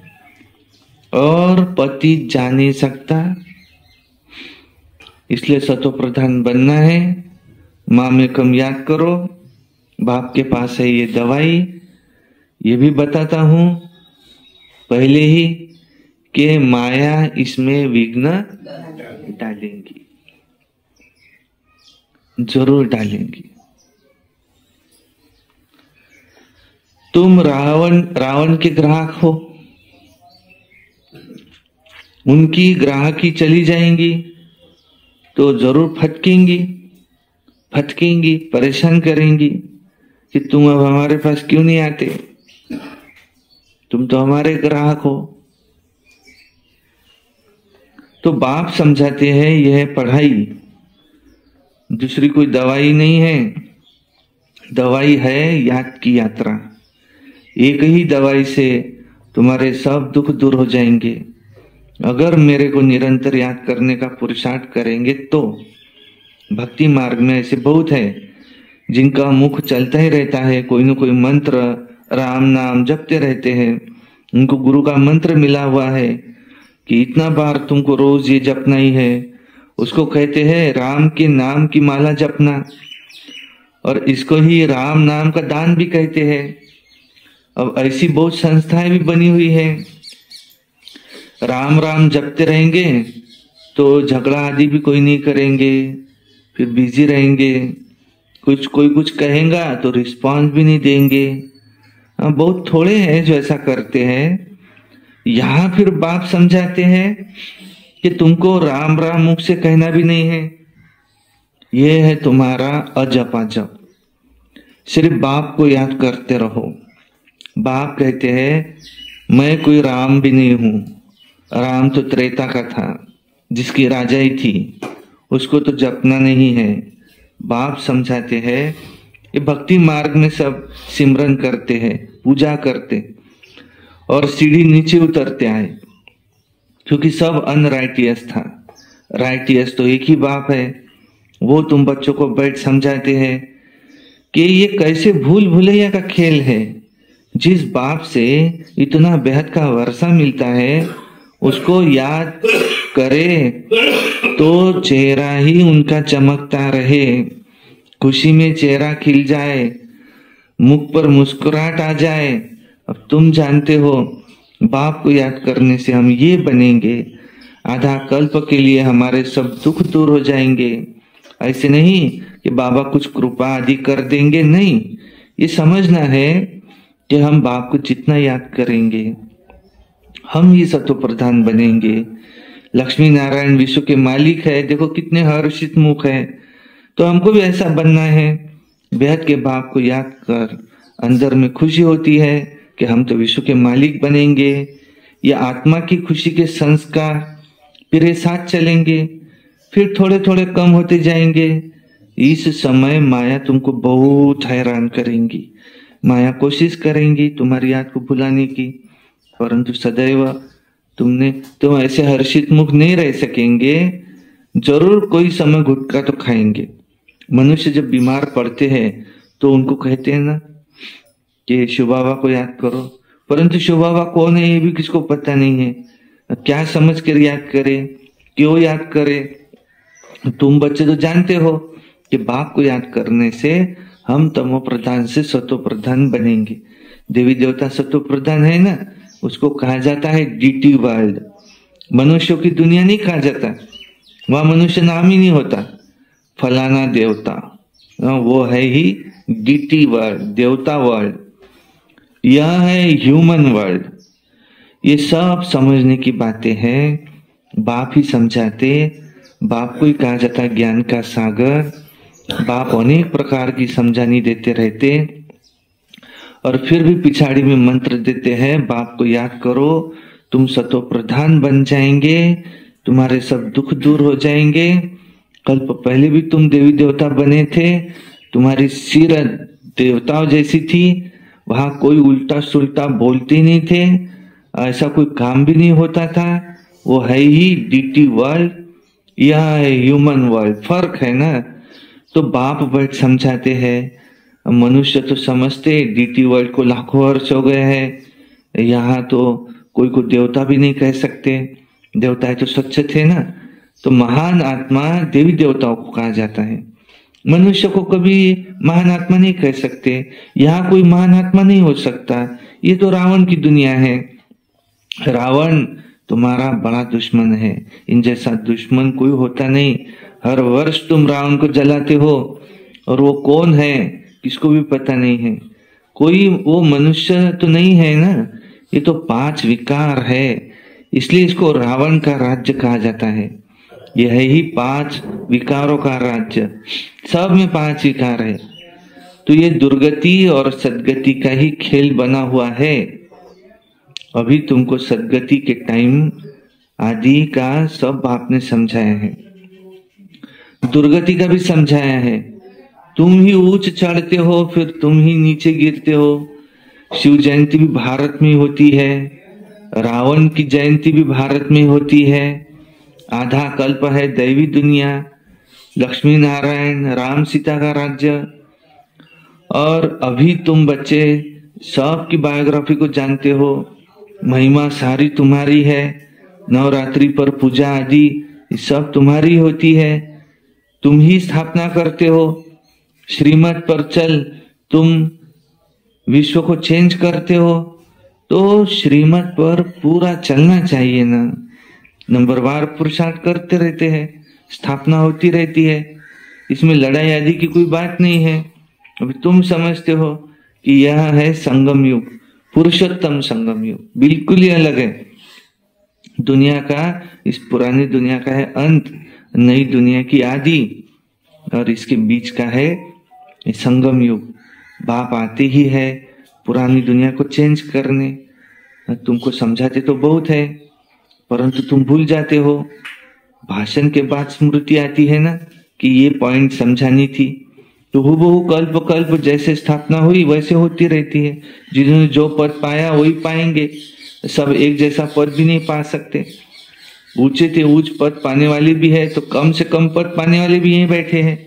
और पति जा नहीं सकता, इसलिए सतो प्रधान बनना है। माँ में कम याद करो, बाप के पास है ये दवाई। ये भी बताता हूं पहले ही कि माया इसमें विघ्न डालेंगी, जरूर डालेंगी। तुम रावण के ग्राहक हो, उनकी ग्राहकी चली जाएंगी तो जरूर फटकेंगी, परेशान करेंगी कि तुम अब हमारे पास क्यों नहीं आते, तुम तो हमारे ग्राहक हो। तो बाप समझाते हैं यह पढ़ाई दूसरी कोई दवाई नहीं है, दवाई है याद की यात्रा। एक ही दवाई से तुम्हारे सब दुख दूर हो जाएंगे अगर मेरे को निरंतर याद करने का पुरुषार्थ करेंगे तो। भक्ति मार्ग में ऐसे बहुत है जिनका मुख चलता ही रहता है, कोई न कोई मंत्र राम नाम जपते रहते हैं। उनको गुरु का मंत्र मिला हुआ है कि इतना बार तुमको रोज ये जपना ही है। उसको कहते हैं राम के नाम की माला जपना, और इसको ही राम नाम का दान भी कहते हैं। अब ऐसी बहुत संस्थाएं भी बनी हुई है। राम राम जपते रहेंगे तो झगड़ा आदि भी कोई नहीं करेंगे, फिर बिजी रहेंगे। कोई कुछ कहेगा तो रिस्पॉन्स भी नहीं देंगे। बहुत थोड़े हैं जो ऐसा करते हैं। यहाँ फिर बाप समझाते हैं कि तुमको राम राम मुख से कहना भी नहीं है, ये है तुम्हारा अजपा जप। सिर्फ बाप को याद करते रहो। बाप कहते हैं मैं कोई राम भी नहीं हूं, राम तो त्रेता का था, जिसकी राजाई थी, उसको तो जपना नहीं है। बाप समझाते हैं ये भक्ति मार्ग में सब सिमरन करते हैं, पूजा करते और सीढ़ी नीचे उतरते आए, क्योंकि सब अनराइटियस था। राइटियस तो एक ही बाप है। वो तुम बच्चों को बैठ समझाते हैं कि ये कैसे भूल भुलैया का खेल है। जिस बाप से इतना बेहद का वर्षा मिलता है उसको याद करे तो चेहरा ही उनका चमकता रहे, खुशी में चेहरा खिल जाए, मुख पर मुस्कुराहट आ जाए। अब तुम जानते हो बाप को याद करने से हम ये बनेंगे, आधा कल्प के लिए हमारे सब दुख दूर हो जाएंगे। ऐसे नहीं कि बाबा कुछ कृपा आदि कर देंगे, नहीं। ये समझना है कि हम बाप को जितना याद करेंगे हम ही सत्व प्रधान बनेंगे। लक्ष्मी नारायण विश्व के मालिक है, देखो कितने हर्षित मुख है। तो हमको भी ऐसा बनना है। बेहद के बाप को याद कर अंदर में खुशी होती है कि हम तो विश्व के मालिक बनेंगे। ये आत्मा की खुशी के संस्कार फिर ये साथ चलेंगे, फिर थोड़े थोड़े कम होते जाएंगे। इस समय माया तुमको बहुत हैरान करेंगी। माया कोशिश करेंगी तुम्हारी याद को भुलाने की, परंतु सदैव तुम ऐसे हर्षित मुख नहीं रह सकेंगे। जरूर कोई समय गुटखा तो खाएंगे। मनुष्य जब बीमार पड़ते हैं तो उनको कहते हैं ना कि शिव बाबा को याद करो, परंतु शिव बाबा कौन है ये भी किसको पता नहीं है। क्या समझ कर याद करे, क्यों याद करे। तुम बच्चे तो जानते हो कि बाप को याद करने से हम तमो प्रधान से सतो प्रधान बनेंगे। देवी देवता सतो प्रधान है ना, उसको कहा जाता है डीटी वर्ल्ड। मनुष्यों की दुनिया नहीं कहा जाता, वह मनुष्य नाम ही नहीं होता। फलाना देवता, वो है ही डीटी वर्ल्ड, देवता वर्ल्ड। यह है ह्यूमन वर्ल्ड। ये सब समझने की बातें हैं, बाप ही समझाते। बाप को ही कहा जाता है ज्ञान का सागर। बाप अनेक प्रकार की समझानी देते रहते और फिर भी पिछाड़ी में मंत्र देते हैं, बाप को याद करो, तुम सतो प्रधान बन जाएंगे, तुम्हारे सब दुख दूर हो जाएंगे। कल्प पहले भी तुम देवी देवता बने थे, तुम्हारी सीरत देवताओं जैसी थी, वहां कोई उल्टा सुल्टा बोलते नहीं थे, ऐसा कोई काम भी नहीं होता था। वो है ही डीटी वर्ल्ड, यह है ह्यूमन वर्ल्ड। फर्क है ना। तो बाप बैठ समझाते हैं। मनुष्य तो समझते डीटी वर्ल्ड को लाखों वर्ष हो गए हैं, यहाँ तो कोई को देवता भी नहीं कह सकते, देवता तो स्वच्छ थे ना। तो महान आत्मा देवी देवताओं को कहा जाता है। मनुष्य को कभी महान आत्मा नहीं कह सकते, यहाँ कोई महान आत्मा नहीं हो सकता। ये तो रावण की दुनिया है। रावण तुम्हारा बड़ा दुश्मन है, इन जैसा दुश्मन कोई होता नहीं। हर वर्ष तुम रावण को जलाते हो और वो कौन है किसको भी पता नहीं है। कोई वो मनुष्य तो नहीं है ना, ये तो 5 विकार है, इसलिए इसको रावण का राज्य कहा जाता है। यह है ही 5 विकारों का राज्य, सब में 5 विकार है। तो ये दुर्गति और सदगति का ही खेल बना हुआ है। अभी तुमको सदगति के टाइम आदि का सब आपने समझाया है, दुर्गति का भी समझाया है। तुम ही ऊंच चढ़ते हो, फिर तुम ही नीचे गिरते हो। शिव जयंती भी भारत में होती है, रावण की जयंती भी भारत में होती है। आधा कल्प है दैवी दुनिया, लक्ष्मी नारायण, राम सीता का राज्य, और अभी तुम बच्चे सबकी बायोग्राफी को जानते हो, महिमा सारी तुम्हारी है, नवरात्रि पर पूजा आदि सब तुम्हारी होती है, तुम ही स्थापना करते हो, श्रीमत पर चल तुम विश्व को चेंज करते हो, तो श्रीमत पर पूरा चलना चाहिए ना। नंबरवार पुरुषार्थ करते रहते हैं, स्थापना होती रहती है, इसमें लड़ाई आदि की कोई बात नहीं है। अभी तुम समझते हो कि यह है संगम युग, पुरुषोत्तम संगम युग, बिल्कुल ही अलग है। दुनिया का, इस पुरानी दुनिया का है अंत, नई दुनिया की आदि, और इसके बीच का है संगम युग। बाप आते ही है पुरानी दुनिया को चेंज करने। तुमको समझाते तो बहुत है, परंतु तुम भूल जाते हो। भाषण के बाद स्मृति आती है ना कि ये पॉइंट समझानी थी, तो हूबहू कल्प कल्प जैसे स्थापना हुई वैसे होती रहती है। जिन्होंने जो पद पाया वही पाएंगे, सब एक जैसा पद भी नहीं पा सकते। ऊंचे से ऊंच पद पाने वाले भी है, तो कम से कम पद पाने वाले भी यहीं बैठे हैं।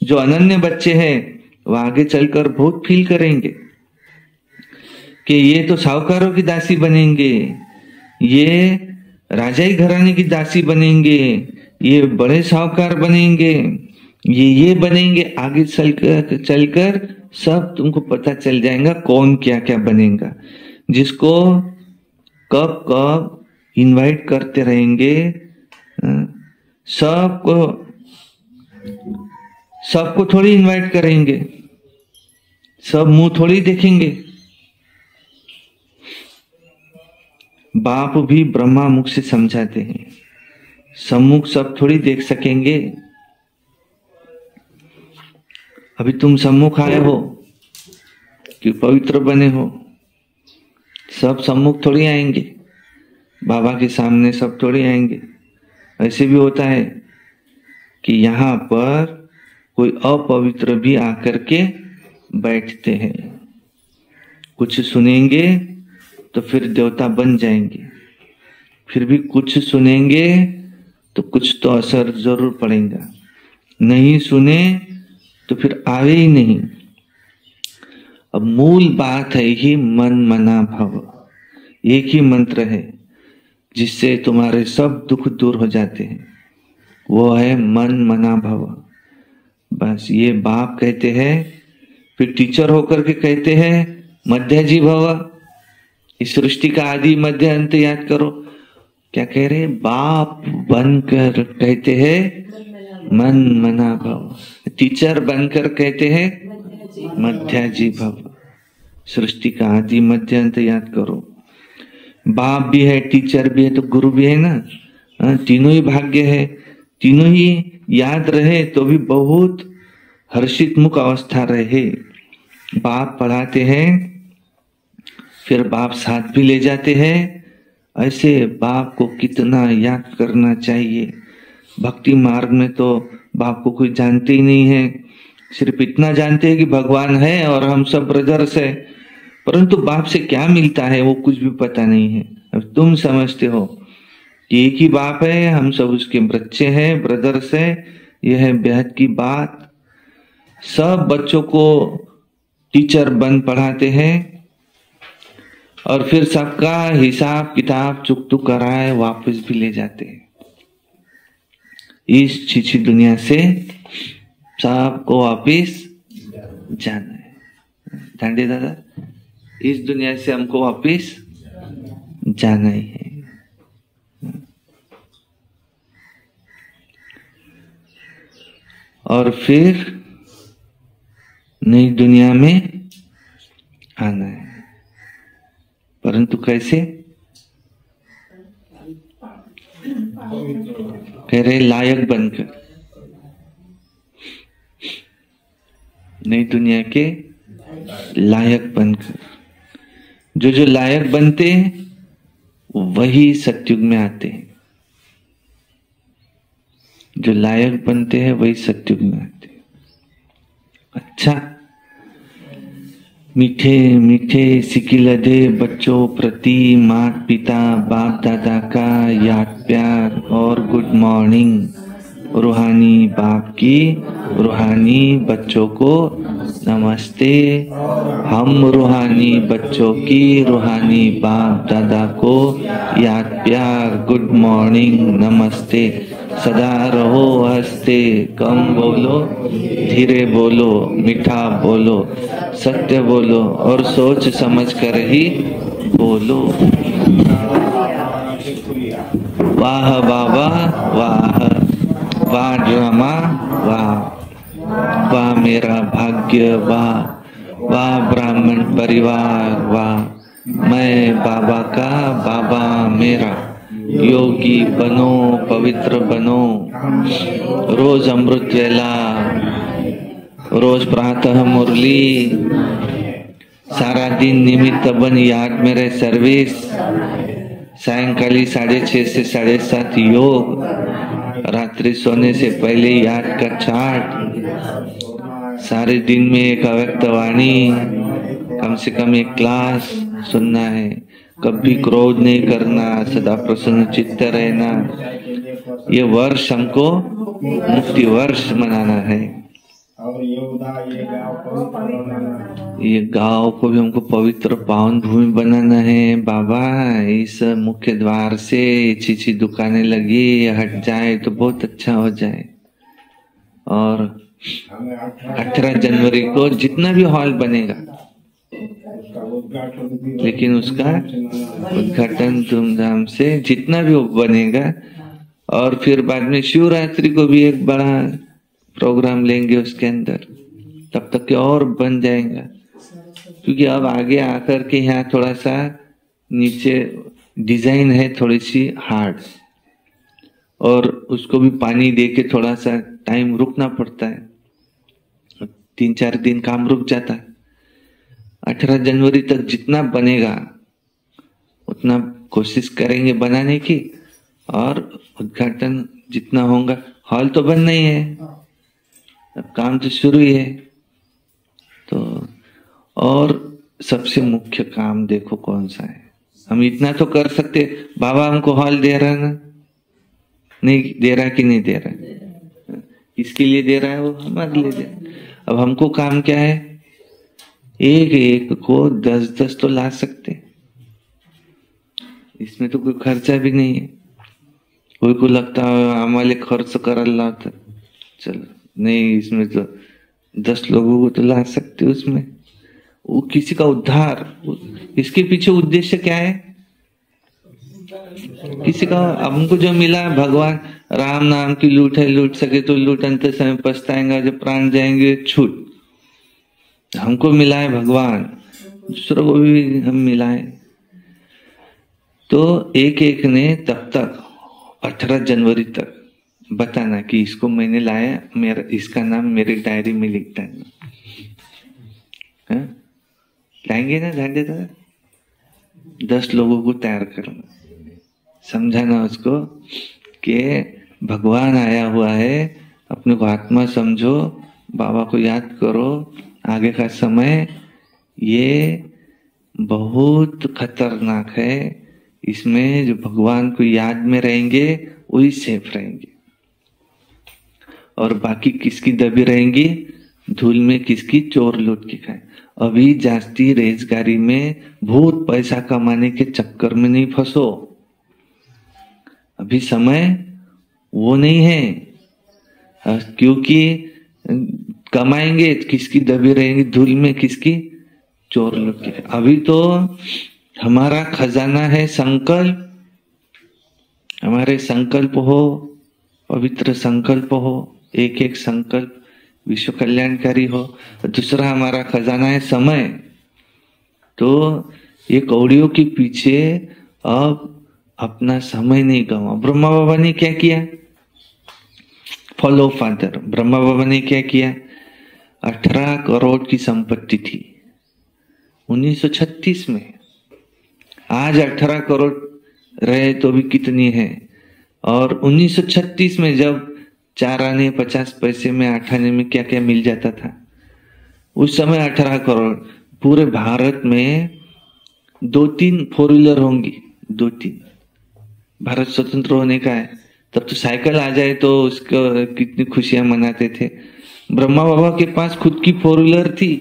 जो अनन्य बच्चे हैं वो आगे चलकर बहुत फील करेंगे कि ये तो साहूकारों की दासी बनेंगे, ये राजाई घराने की दासी बनेंगे, ये बड़े साहूकार बनेंगे, ये बनेंगे। आगे चलकर सब तुमको पता चल जाएगा कौन क्या क्या बनेगा। जिसको कब कब इनवाइट करते रहेंगे, सबको थोड़ी इनवाइट करेंगे, सब मुंह थोड़ी देखेंगे। बाप भी ब्रह्मा मुख से समझाते हैं, सम्मुख सब थोड़ी देख सकेंगे। अभी तुम सम्मुख आए हो कि पवित्र बने हो, सब सम्मुख थोड़ी आएंगे, बाबा के सामने सब थोड़ी आएंगे। ऐसे भी होता है कि यहाँ पर कोई अपवित्र भी आकर के बैठते हैं, कुछ सुनेंगे तो फिर देवता बन जाएंगे, फिर भी कुछ सुनेंगे तो कुछ तो असर जरूर पड़ेगा, नहीं सुने तो फिर आवे ही नहीं। अब मूल बात है ही मन मना भव, एक ही मंत्र है जिससे तुम्हारे सब दुख दूर हो जाते हैं, वो है मन मना भव। बस ये बाप कहते हैं, फिर टीचर होकर के कहते हैं मध्याजी भव। इस सृष्टि का आदि मध्य अंत याद करो। क्या कह रहे? बाप बनकर कहते हैं मन मना भव, टीचर बनकर कहते हैं मध्याजी भव। सृष्टि का आदि मध्य अंत याद करो। बाप भी है, टीचर भी है, तो गुरु भी है ना। तीनों ही भाग्य है, तीनों ही याद रहे तो भी बहुत हर्षित मुख अवस्था रहे। बाप पढ़ाते हैं, फिर बाप साथ भी ले जाते हैं। ऐसे बाप को कितना याद करना चाहिए। भक्ति मार्ग में तो बाप को कोई जानते ही नहीं है, सिर्फ इतना जानते हैं कि भगवान है और हम सब ब्रदर्स है, परंतु बाप से क्या मिलता है वो कुछ भी पता नहीं है। अब तुम समझते हो कि एक ही बाप है, हम सब उसके बच्चे हैं, ब्रदर्स है, यह है बेहद की बात। सब बच्चों को टीचर बन पढ़ाते हैं और फिर सबका हिसाब किताब चुकतुक कराए वापस भी ले जाते हैं। इस छिछी दुनिया से सबको वापिस जाना है। ध्यान दादा, इस दुनिया से हमको वापिस जाना ही है। और फिर नई दुनिया में आना है, परंतु कैसे? कह रहे लायक बनकर, नई दुनिया के लायक बनकर। जो लायक बनते हैं वही सत्युग में आते हैं, जो लायक बनते हैं वही सत्युग में आते हैं। अच्छा, मीठे मीठे सिकिलदे बच्चों प्रति माता पिता बाप दादा का याद प्यार और गुड मॉर्निंग रूहानी बाप की रूहानी बच्चों को नमस्ते। हम रूहानी बच्चों की रूहानी बाप दादा को याद प्यार गुड मॉर्निंग नमस्ते। सदा रहो हंसते, कम बोलो धीरे बोलो, मीठा बोलो, सत्य बोलो और सोच समझ कर ही बोलो। वाह बाबा वाह, वाह ड्रामा वाह, वाह मेरा भाग्य वाह, वाह ब्राह्मण परिवार वाह, मैं बाबा का बाबा मेरा। योगी बनो पवित्र बनो, रोज अमृत वेला, रोज प्रातः मुरली, सारा दिन निमित्त बन याद मेरे सर्विस, सायंकाली 6:30 से 7:30 योग, रात्रि सोने से पहले याद का चार्ट, सारे दिन में एक अव्यक्त वाणी, कम से कम एक क्लास सुनना है, कभी क्रोध नहीं करना, सदा प्रसन्न चित्त रहना। ये वर्ष हमको मुक्ति वर्ष मनाना है। ये गांव को भी हमको पवित्र पावन भूमि बनाना है। बाबा इस मुख्य द्वार से चीची दुकानें लगी हट जाए तो बहुत अच्छा हो जाए। और 18 जनवरी को जितना भी हॉल बनेगा, लेकिन उसका उद्घाटन धूमधाम से जितना भी बनेगा, और फिर बाद में शिवरात्रि को भी एक बड़ा प्रोग्राम लेंगे उसके अंदर, तब तक के और बन जाएगा। क्योंकि अब आगे आकर के यहाँ थोड़ा सा नीचे डिजाइन है थोड़ी सी हार्ड, और उसको भी पानी दे के थोड़ा सा टाइम रुकना पड़ता है, 3-4 दिन काम रुक जाता है। 18 जनवरी तक जितना बनेगा उतना कोशिश करेंगे बनाने की, और उद्घाटन जितना होगा, हॉल तो बनना ही है, अब काम तो शुरू ही है। तो और सबसे मुख्य काम देखो कौन सा है। हम इतना तो कर सकते, बाबा हमको हॉल दे रहा है ना, नहीं दे रहा कि नहीं दे रहा है, इसके लिए दे रहा है, वो हमारे लिए दे। अब हमको काम क्या है, एक एक को 10-10 तो ला सकते, इसमें तो कोई खर्चा भी नहीं है। कोई को लगता है हमारे खर्च कर ला, चलो नहीं, इसमें तो 10 लोगों को तो ला सकते उसमें, वो किसी का उद्धार। इसके पीछे उद्देश्य क्या है, किसी का हमको जो मिला भगवान राम नाम की लूट है, लूट सके तो लूट, अंत समय पछताएंगा, जब प्राण जाएंगे छूट। हमको मिला है भगवान, दूसरों को भी हम मिलाए। तो एक एक ने तब तक 18 जनवरी तक बताना कि इसको मैंने लाया, मेरा इसका नाम मेरे डायरी में लिखता है। लाएंगे ना ध्यान देता, 10 लोगों को तैयार करना, समझाना उसको कि भगवान आया हुआ है, अपने को आत्मा समझो, बाबा को याद करो। आगे का समय ये बहुत खतरनाक है, इसमें जो भगवान को याद में रहेंगे वही सेफ रहेंगे, और बाकी किसकी दबी रहेंगी, धूल में किसकी चोर लूट के खाए। अभी जास्ती रेजगारी में बहुत पैसा कमाने के चक्कर में नहीं फंसो, अभी समय वो नहीं है, क्योंकि कमाएंगे किसकी दबी रहेंगी, धूल में किसकी चोर लूट के। अभी तो हमारा खजाना है संकल्प, हमारे संकल्प हो, पवित्र संकल्प हो, एक एक संकल्प विश्व कल्याणकारी हो। दूसरा हमारा खजाना है समय। तो ये कौड़ियों के पीछे अब अपना समय नहीं गवा। ब्रह्मा बाबा ने क्या किया, फॉलो फादर ब्रह्मा बाबा ने क्या किया, 18 करोड़ की संपत्ति थी 1936 में, आज 18 करोड़ रहे तो भी कितनी है। और 1936 में जब 4 आने 50 पैसे में 8 आने में क्या क्या मिल जाता था, उस समय 18 करोड़। पूरे भारत में 2-3 4 व्हीलर होंगी, 2-3। भारत स्वतंत्र होने का है तब तो साइकिल आ जाए तो उसको कितनी खुशियां मनाते थे। ब्रह्मा बाबा के पास खुद की 4 व्हीलर थी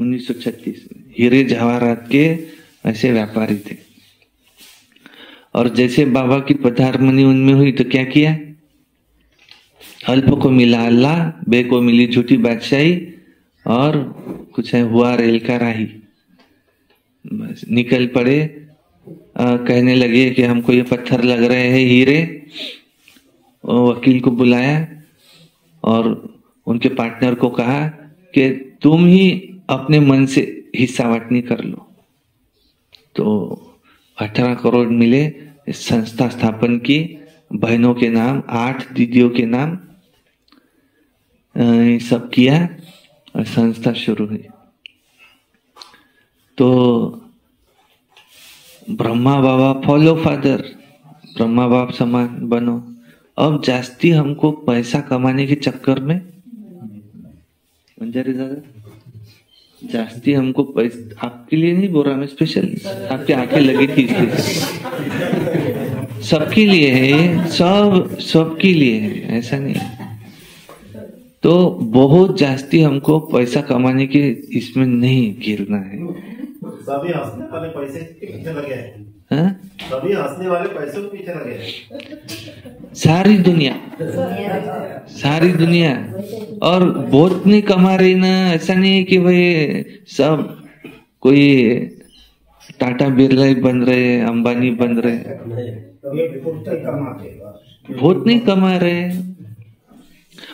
1936 में। हीरे जवाहरात के ऐसे व्यापारी थे। और जैसे बाबा की पधारमनी उनमें हुई तो क्या किया, अल्प को मिला अल्लाह, बे को मिली झूठी बादशाही, और कुछ है हुआ रेल का राही। बस निकल पड़े। कहने लगे कि हमको ये पत्थर लग रहे हैं हीरे। वकील को बुलाया और उनके पार्टनर को कहा कि तुम ही अपने मन से हिस्सा बांटनी कर लो। तो 18 करोड़ मिले। इस संस्था स्थापन की, बहनों के नाम, 8 दीदियों के नाम, ये सब किया और संस्था शुरू हुई। तो ब्रह्मा बाबा फॉलो फादर, ब्रह्मा बाप समान बनो। अब जास्ती हमको पैसा कमाने के चक्कर में मंजरी दादा जास्ती हमको पैसा, आपके लिए नहीं बोल रहा मैं स्पेशल, आपकी आंखें लगी थी इसलिए, सबके लिए है ये, सबके लिए है, ऐसा नहीं। तो बहुत जास्ती हमको पैसा कमाने के इसमें नहीं गिरना है। सभी हंसने वाले पैसे के पीछे लगे हैं। हाँ? सभी हंसने वाले पैसों के पीछे लगे हैं। सारी दुनिया और बहुत नहीं कमा रही ना। ऐसा नहीं है कि भाई सब कोई टाटा बिरला ही बन रहे, अंबानी बन रहे, बहुत नहीं कमा रहे।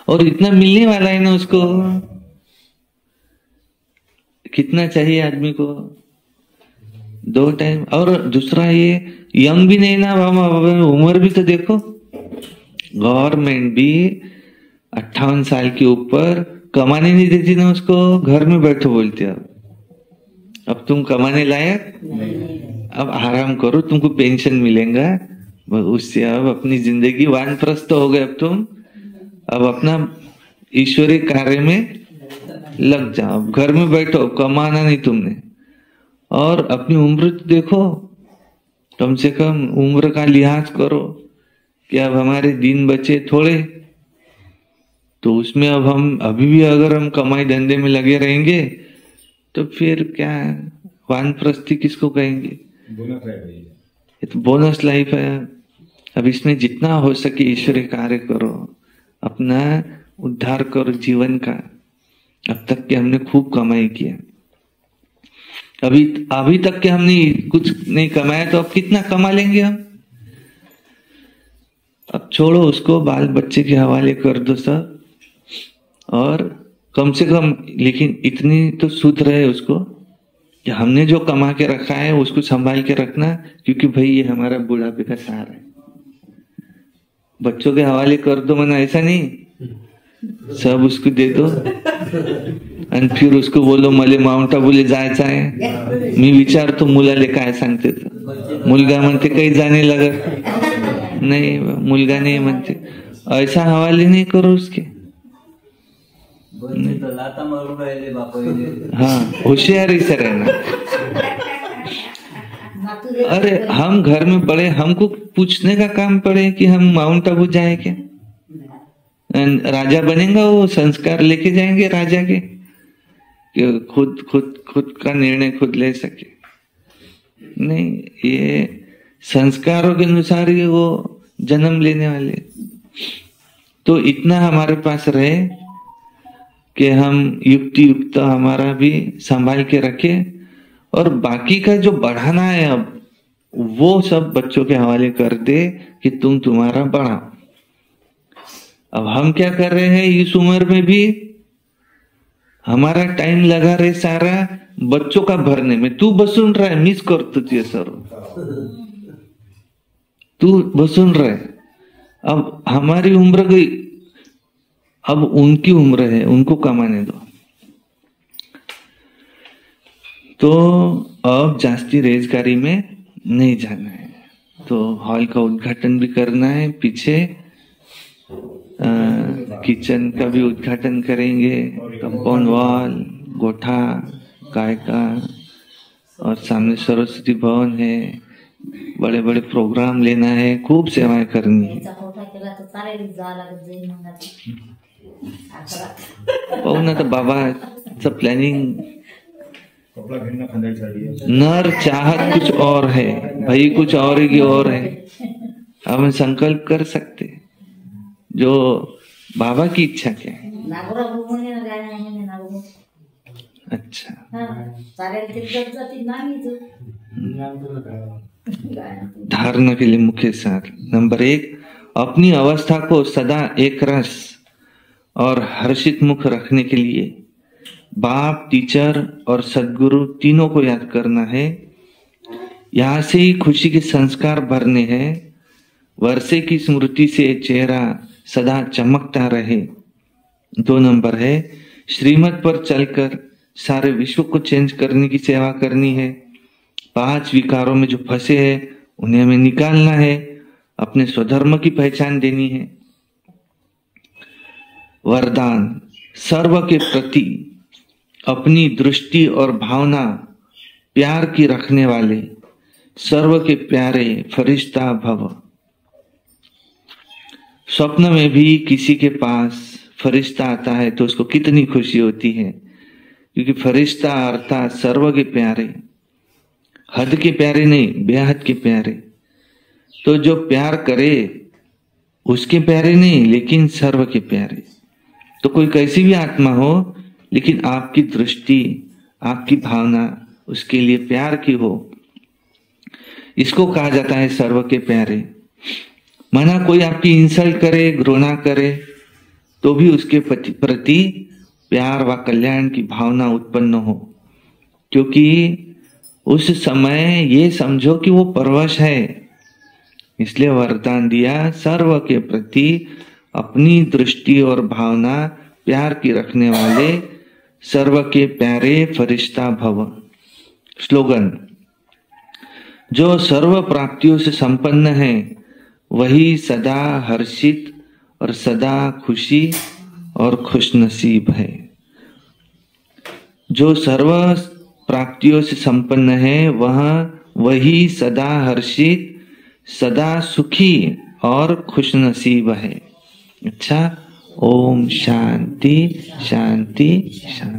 और इतना मिलने वाला है ना उसको, कितना चाहिए आदमी को, 2 टाइम। और दूसरा ये यंग भी नहीं ना बाबा, उम्र भी तो देखो, गवर्नमेंट भी 58 साल के ऊपर कमाने नहीं देती ना उसको, घर में बैठो बोलते। अब तुम कमाने लायक, अब आराम करो, तुमको पेंशन मिलेगा, उससे अब अपनी जिंदगी वानप्रस्थ हो गए। अब तुम अब अपना ईश्वरीय कार्य में लग जाओ, घर में बैठो, कमाना नहीं तुमने। और अपनी उम्र देखो, कम से कम उम्र का लिहाज करो कि अब हमारे दिन बचे थोड़े, तो उसमें अब हम अभी भी अगर हम कमाई धंधे में लगे रहेंगे तो फिर क्या, वानप्रस्थी किसको कहेंगे? ये तो बोनस लाइफ है। अब इसमें जितना हो सके ईश्वरीय कार्य करो, अपना उद्धार करो जीवन का। अब तक के हमने खूब कमाई किया, अभी तक के हमने कुछ नहीं कमाया, तो अब कितना कमा लेंगे हम? अब छोड़ो उसको, बाल बच्चे के हवाले कर दो सब। और कम से कम लेकिन इतनी तो सूझ रहे उसको कि हमने जो कमा के रखा है उसको संभाल के रखना, क्योंकि भाई ये हमारा बुढ़ापे का सहारा है। बच्चों के हवाले कर दो मना, ऐसा नहीं, सब उसको दे दो। आणि फिर उसको बोलो मले माउंट आबूला जायचं आहे, मी विचारतो मुलाले काय सांगते, मुलगा म्हणते काही जाने लगत नहीं, मुलगा नहीं म्हणते, ऐसा हवाले नहीं करो उसके। हाँ, होशियारी से रहना। अरे हम घर में पड़े, हमको पूछने का काम पड़े कि हम माउंट आबू जाए क्या? राजा बनेगा वो, संस्कार लेके जाएंगे राजा के, कि खुद का निर्णय खुद ले सके। नहीं, ये संस्कारों के अनुसार ही वो जन्म लेने वाले। तो इतना हमारे पास रहे कि हम युक्ति युक्त हमारा भी संभाल के रखे, और बाकी का जो बढ़ाना है अब वो सब बच्चों के हवाले कर दे कि तुम तुम्हारा बढ़ाओ। अब हम क्या कर रहे हैं, इस उम्र में भी हमारा टाइम लगा रहे सारा बच्चों का भरने में। तू बसून रहा है, मिस करतो तुझे सर्व, तू बसून रहा है। अब हमारी उम्र गई, अब उनकी उम्र है, उनको कमाने दो। तो अब जास्ती रेजगारी में नहीं जाना है। तो हॉल का उद्घाटन भी करना है, पीछे किचन का भी उद्घाटन करेंगे, कंपाउंड वॉल, गोठा गाय का, और सामने सरस्वती भवन है, बड़े बड़े प्रोग्राम लेना है, खूब सेवाएं करनी है। याचा मोठा केला तर चालेल, जावं लागत जाईल मग आता. पाहू ना, तर बाबाचं प्लॅनिंग कपड़ा घेरना खंडर चाहिए। नर चाहत कुछ और है, भाई कुछ और ही और है। हम संकल्प कर सकते जो बाबा की इच्छा क्या है। नागोरा भूमने गाणं आहे नागोरा. अच्छा, चालेल ते जग जाती नाही तू. धारणा के लिए मुख्य सार नंबर 1, अपनी अवस्था को सदा एक रस और हर्षित मुख रखने के लिए बाप, टीचर और सदगुरु तीनों को याद करना है। यहां से ही खुशी के संस्कार भरने हैं। वर्षे की स्मृति से चेहरा सदा चमकता रहे। 2 नंबर है, श्रीमत पर चलकर सारे विश्व को चेंज करने की सेवा करनी है। 5 विकारों में जो फंसे हैं उन्हें हमें निकालना है, अपने स्वधर्म की पहचान देनी है। वरदान, सर्व के प्रति अपनी दृष्टि और भावना प्यार की रखने वाले सर्व के प्यारे फरिश्ता भव। स्वप्न में भी किसी के पास फरिश्ता आता है तो उसको कितनी खुशी होती है, क्योंकि फरिश्ता अर्थात सर्व के प्यारे, हद के प्यारे नहीं, बेहद के प्यारे। तो जो प्यार करे उसके प्यारे नहीं, लेकिन सर्व के प्यारे। तो कोई कैसी भी आत्मा हो, लेकिन आपकी दृष्टि, आपकी भावना उसके लिए प्यार की हो, इसको कहा जाता है सर्व के प्यारे। माना कोई आपकी इंसल्ट करे, घृणा करे, तो भी उसके प्रति प्यार व कल्याण की भावना उत्पन्न हो, क्योंकि उस समय ये समझो कि वो परवश है। इसलिए वरदान दिया, सर्व के प्रति अपनी दृष्टि और भावना प्यार की रखने वाले सर्व के प्यारे फरिश्ता भव। स्लोगन, जो सर्व प्राप्तियों से संपन्न है वही सदा हर्षित और सदा खुशी और खुशनसीब है। जो सर्व प्राप्तियों से संपन्न है वही सदा हर्षित, सदा सुखी और खुशनसीब है। अच्छा, ओम शांति शांति शांति।